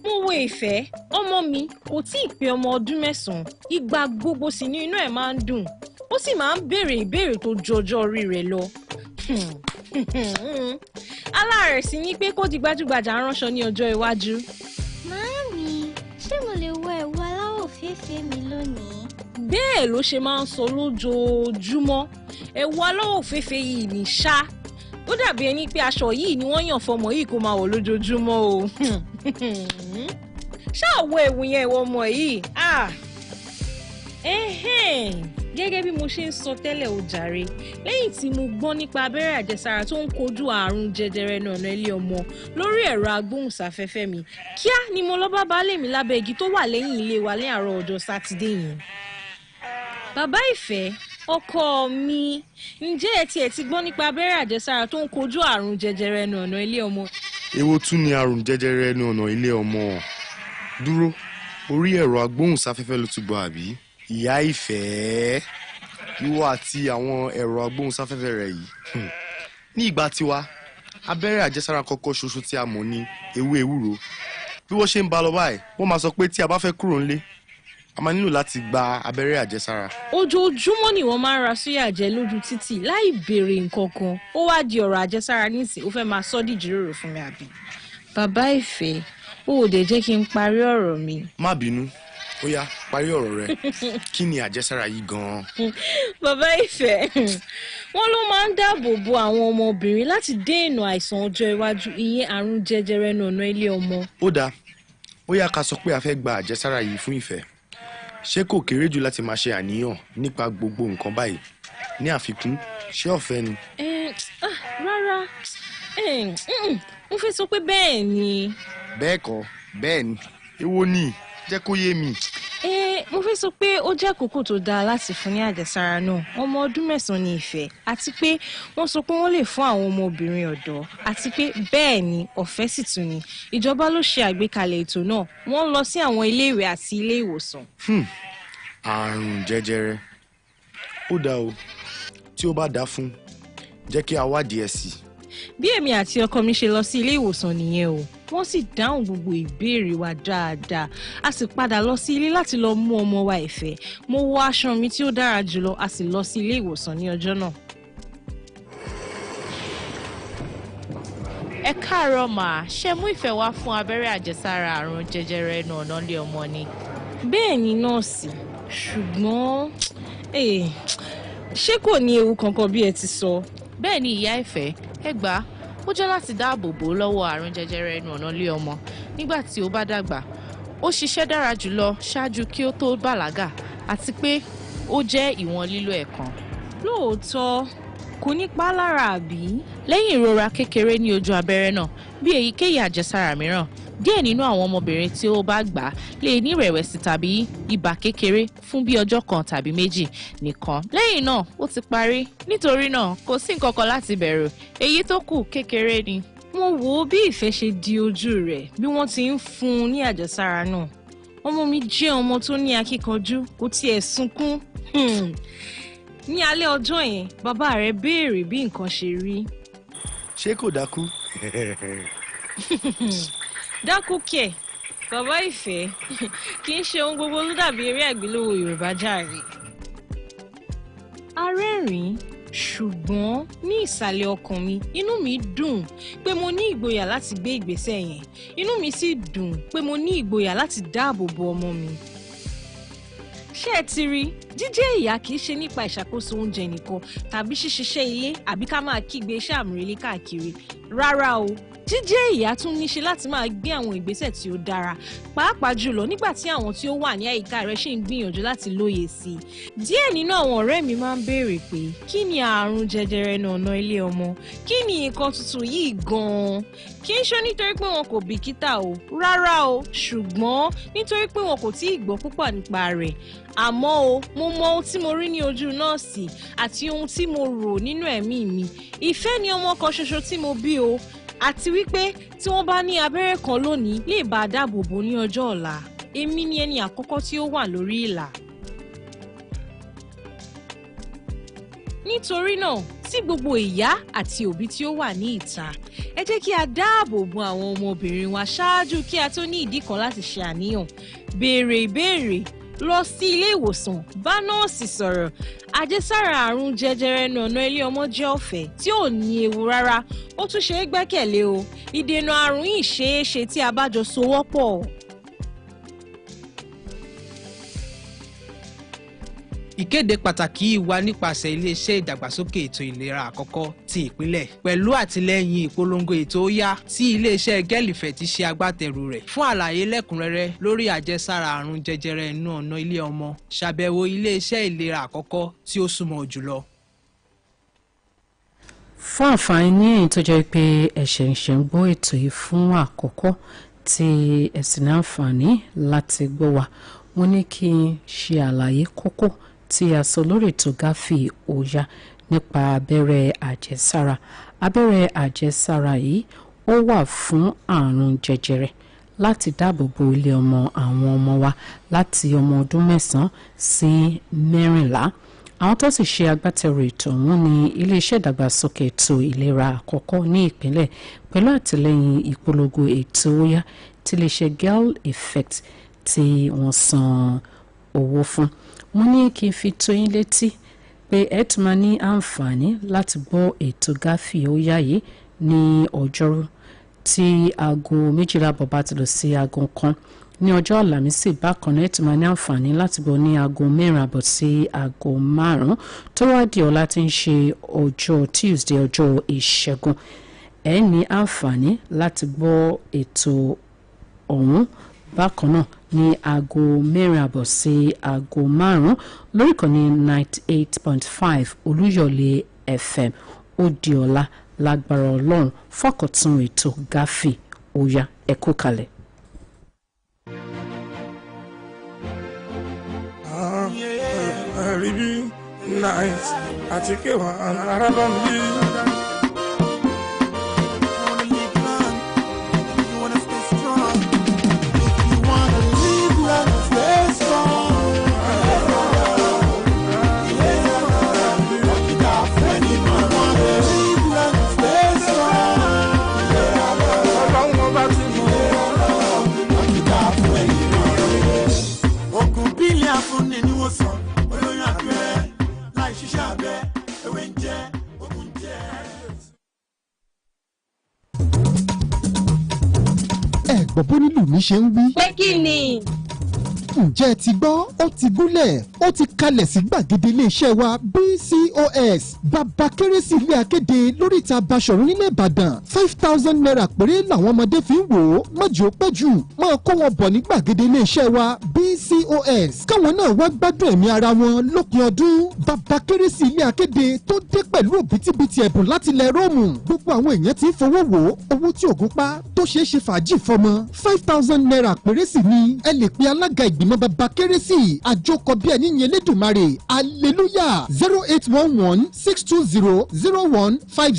mo wo ìfẹ́ ọmọ mi kò tí ì pé ọmọ ọdún 9 ìgbà gbogbo sì ni inú ẹ̀ máa ń dùn ó sì máa ń béèrè ìbéèrè tó jọjọ́ orí rẹ̀ lọ. aláàrẹ̀ sì ní pé kó di gbajúgbajà ránṣọ ní ọjọ́ iwájú. Màámi, ṣé mo lè wọ ẹ̀wù aláwọ̀ òféèfé mi lónìí? bẹ́ẹ̀ ló ṣe máa ń sọ lójoojúmọ́ ẹ̀wù aláwọ̀ òféèfé yìí ní ṣá ó dàbí ẹni pé aṣọ yìí ni wọ́n yàn fọmọ yìí kó máa wọ̀ lójoojúmọ́ o. ṣáà wọ ẹ̀wù yẹn ìwọ ọmọ yìí. gẹ́gẹ́ bí mo ṣe ń sọ tẹ́lẹ̀ ó jàre lẹ́yìn tí mo gbọ́ nípa abẹ́rẹ́ àjẹsára tó ń kojú àrùn jẹjẹrẹ ẹnu ọ̀nà ilé ọmọ lórí ẹ̀rọ agbóhùnsáfẹ́fẹ́ mi kíá ni mo lọ bá baálé mi lábẹ́ igi tó wà lẹ́yìn ilé wa ní àárọ̀ ọjọ́ sátidé yẹn. bàbá ìfẹ́ ọkọ mi ǹjẹ́ ẹ tiẹ̀ ti gbọ́ nípa abẹ́rẹ́ àjẹsára tó ń kojú àrùn jẹjẹrẹ ẹnu ọ̀nà ilé ọmọ. èwo tún ni àrùn jẹjẹrẹ ẹnu ọ̀nà ilé ọmọ dúró orí ẹ̀rọ agbóhùnsáfẹ́fẹ́ ló ti gbọ́ àbí ìyá ìfẹ́ ìwọ àti àwọn ẹ̀rọ agbóhùnsáfẹ́fẹ́ rẹ̀ yìí ní ìgbà tiwa abẹ́rẹ́ àjẹsára kọ́kọ́ ṣoṣo tí a mọ̀ ní ewé ewúro bí wọ́n ṣe ń bá lọ báyìí wọ́n máa sọ pé tí a bá fẹ́ kúrò nílé a máa nílò láti gba abẹ́rẹ́ àjẹsára. ojoojúmọ́ ni wọ́n máa ń ra súyà jẹ lójú títì láì béèrè nǹkan kan ó wá di ọ̀rọ̀ àjẹsára nísìn ó fẹ́ máa sọ́ dìjíròrò fún mi àbí. bàbá ìfẹ́ ó ò dé jẹ́ kí n parí ọ̀rọ̀ mi. má bínú ó yá parí ọ̀rọ̀ rẹ kí ni àjẹsára yìí gan-an. bàbá ìfẹ́ wọ́n ló máa ń dáàbò bo àwọn ọmọbìnrin láti dènà àìsàn ọjọ́ iwájú ìyẹn àrùn jẹjẹrẹ ẹnu ọ̀nà ilé ọmọ. ó dáa ó yá ká sọ pé a fẹ́ gba àjẹsára yìí fún ìfẹ́ ṣé kò kéré jù láti máa ṣe àníyàn nípa gbogbo nǹkan báyìí ní àfikún ṣé ọ̀fẹ́ ni. rárá mo fẹ́ sọ pé bẹ́ẹ̀ ni. bẹ́ẹ̀ kọ́ bẹ́ẹ̀ ni èwo ni jẹ́ kó yé mi. mo fẹ́ sọ pé ó jẹ́ àkókò tó dáa láti fún ní àjẹsára náà ọmọ ọdún 9 ní ìfẹ́ àti pé wọ́n sọ pé wọ́n lè fún àwọn ọmọbìnrin ọ̀dọ́ àti pé bẹ́ẹ̀ ni ọ̀fẹ́ sì tún ni ìjọba ló ṣe àgbékalẹ̀ ètò náà wọ́n lọ sí àwọn iléèwé àti ilé ìwòsàn. àrùn jẹjẹrẹ ó dáa o tí ó bá dáa fún jẹ́ kí a wádìí ẹ̀ sí. bí èmi àti ọkọ mi ṣe lọ sí ilé ìwòsàn nìyẹn o wọ́n sì dáhùn gbogbo ìbéèrè wa dáadáa a sì padà lọ sí ilé láti lọ mú ọmọ wa ìfẹ́ mo wọ aṣọ mi tí ó dára jùlọ a sì lọ sí ilé ìwòsàn ní ọjọ́ náà. ẹ káàárọ̀ mà ṣe mú ìfẹ́ wá fún abẹ́rẹ́ àjẹsára àrùn jẹjẹrẹ ẹnu ọ̀nà ilé ọmọ ni. bẹ́ẹ̀ ni nọ́ọ̀sì ṣùgbọ́n ṣé kò ní ewu kankan bí ẹ ti sọ. bẹ́ẹ̀ ni ìyá ìfẹ́ ẹ gbà á ó jẹ́ láti dáàbò bò ó lọ́wọ́ àrùn jẹjẹrẹ ẹnu ọ̀nà ilé ọmọ nígbà tí ó bá dàgbà ó ṣiṣẹ́ dára jùlọ ṣáájú kí ó tó bàlágà àti pé ó jẹ́ ìwọ̀n lílò ẹ̀kan. lóòótọ́ kò ní pa á lára àbí. lẹ́yìn ìrora kékeré ní ojú abẹ́rẹ́ náà bí èyíkéyìí àjẹsára mìíràn díẹ̀ nínú àwọn ọmọbìnrin tí ó bá gbà á lè ní ìrẹ̀wẹ̀sì tàbí ibà kékeré fún bí ọjọ́ kan tàbí méjì nìkan lẹ́yìn náà ó ti parí nítorí náà kò sí nǹkan kan láti bẹ̀rù èyí tó kù kékeré ni. mo wò ó bí ìfẹ́ ṣe di ojú rẹ̀ bí wọ́n ti ń fún un ní àjẹsára náà ọmọ mi jẹ́ ọmọ tó ní akíkanjú kò tiẹ̀ sunkún. ní alẹ́ ọjọ́ yẹn bàbá rẹ̀ béèrè bí nǹkan ṣe rí. ṣé kò dákú. dákú kẹ̀ bàbá ìfẹ́ kì í ṣe ohun gbogbo ló dàbí eré àgbéléwò Yorùbá jàre. a rẹ́rìn-ín ṣùgbọ́n ní ìsàlẹ̀ ọkàn mi inú mi dùn pé mo ní ìgboyà láti gbé ìgbésẹ̀ yẹn inú mi sì dùn pé mo ní ìgboyà láti dáàbò bo ọmọ mi. ṣé ẹ ti rí jíjẹ́ ìyá kìí ṣe nípa ìṣàkóso oúnjẹ nìkan tàbí ṣíṣiṣẹ́ ilé àbí ká máa kígbe iṣẹ́ àmúrelé káàkiri rárá o jíjẹ́ ìyá tún níṣe láti máa gbé àwọn ìgbésẹ̀ tí ó dára pàápàá jùlọ nígbà tí àwọn tí ó wà ní àyíká rẹ ṣì ń gbìyànjú láti lóye sí i. díẹ̀ nínú àwọn ọ̀rẹ́ mi máa ń béèrè pé kí ni àrùn jẹjẹrẹ ọ̀nà ilé ọmọ kí ni nǹkan tuntun yìí gan-an kì í ṣe nítorí pé wọn kò bìkítà o rárá o ṣùgbọ́n nítorí pé wọn kò tí ì gbọ́ púpọ̀ nípa rẹ̀ àmọ́ o mo mọ ohun tí mo rí ní ojú nọ́ọ̀sì àti ohun tí mo rò nínú ẹ̀mí mi ìfẹ́ ni ọmọ kan ṣoṣo tí mo bí o àti wípé tí wọ́n bá ní abẹ́rẹ́ kan lónìí lè bá a dáàbò bò ní ọjọ́ ọ̀la èmi ni ẹni àkọ́kọ́ tí ó wà lórí ìlà. nítorí náà sí gbogbo ìyá àti òbí tí ó wà ní ìta ẹ jẹ́ kí a dáàbò bo àwọn ọmọbìnrin wa ṣáájú kí a tó ní ìdí kan láti ṣe àníyàn béèrè ìbéèrè lọ sí ilé ìwòsàn bá nọ́ọ̀sì sọ̀rọ̀ àjẹsára àrùn jẹjẹrẹ ọ̀nà ilé ọmọ jẹ́ ọ̀fẹ́ tí ò ní ewu rárá ó tún ṣe é gbẹ́kẹ̀lé o ìdènà àrùn yìí ṣeé ṣe tí a bá jọ sowọ́pọ̀. ìkéde pàtàkì yìí wá nípasẹ̀ iléeṣẹ́ ìdàgbàsókè ètò ìlera àkọ́kọ́ ti ìpínlẹ̀ pẹ̀lú àtìlẹ́yìn ìpolongo ètò ó yá tí iléeṣẹ́ gẹ́lìfẹ̀ ti ṣe agbátẹrù rẹ̀. fún àlàyé lẹ́kùnrẹ́rẹ́ lórí àjẹsára àrùn jẹjẹrẹ inú ọ̀nà ilé ọmọ ṣàbẹ̀wò iléeṣẹ́ ìlera àkọ́kọ́ tí ó súnmọ́ jùlọ. fún àǹfààní ẹ̀yin tó jẹ́ pé ẹ̀ṣẹ̀ ń ṣe ń gbọ́ ètò yìí fún àkọ́kọ́ tí ẹ̀sìn náà àǹfààní láti gbọ́ wa wọ́n ní kí n ṣe àlàyé kókó tí a sọ lórí ètò gáfì òòyà nípa abẹ́rẹ́ àjẹsára. abẹ́rẹ́ àjẹsára yìí ó wà fún àrùn jẹjẹrẹ láti dáàbò bo ilé ọmọ àwọn ọmọ wa láti ọmọ ọdún 9 sí 14. àwọn tó sì ṣe agbátẹrù ètò ọ̀hún ní iléeṣẹ́ ìdàgbàsókè ètò ìlera àkọ́kọ́ ní ìpínlẹ̀ pẹ̀lú àtìlẹ́yìn ìpolongo ètò òòyà tí iléeṣẹ́ Girl Effect tí wọ́n san owó fún. mo ní kí n fi tó yín létí pé ẹ tún máa ní àǹfààní láti gbọ́ ètò gáfì òòyà yìí ní ọjọ́rú tí aago 12 bá ti lọ sí aago 1 ní ọjọ́ àlàmísì bákan náà ẹ tún máa ní àǹfààní láti gbọ́ ní aago 4 sí aago 5 tó wá di ọ̀la tí ń ṣe ọjọ́ Tuesday ọjọ́ ìṣẹ́gun ẹ ní àǹfààní láti gbọ́ ètò ọ̀hún bákan náà ní aago 4 sí aago 5 lórí ìkànnì 98.5 Oluyole FM ó di ọ̀la lágbára Ọlọ́run fọ́kàntún ètò gáfì òòyà ẹ kú kalẹ̀. Ribi nice àti kéwà arábà mi. bọ̀bọ́ nílùú mi ṣe ń wí. pé kí ni. ǹjẹ́ ẹ ti gbọ́ ó ti gúnlẹ̀ ó ti kalẹ̀ sí gbàgede iléeṣẹ́ wa BCOS bàbá kérésì ilé akéde lórí ìta Basọ̀rún nílẹ̀ Ìbàdàn 5,000 naira péré làwọn ọmọdé fi ń wò ó mọ̀jọ́ péjú máa kó wọn bọ̀ ní gbàgede iléeṣẹ́ wa BCOS káwọn náà wá gbádùn ẹ̀mí ara wọn lópin ọdún bàbá kérésì ilé akéde tó dé pẹ̀lú òbítíbitì ẹ̀bùn láti ilẹ̀ Róòmù gbogbo àwọn èèyàn ti ń fowó wò ó owó tí ògùn pa tó ṣeé ṣe fàájì fọmọ 5,000 naira péré sì ni ẹ lè pe alága ìgbìmọ̀ bàbá kérésì àjọkọ bí ẹni yẹn lédùmarè hallelujah 0811 620 0150.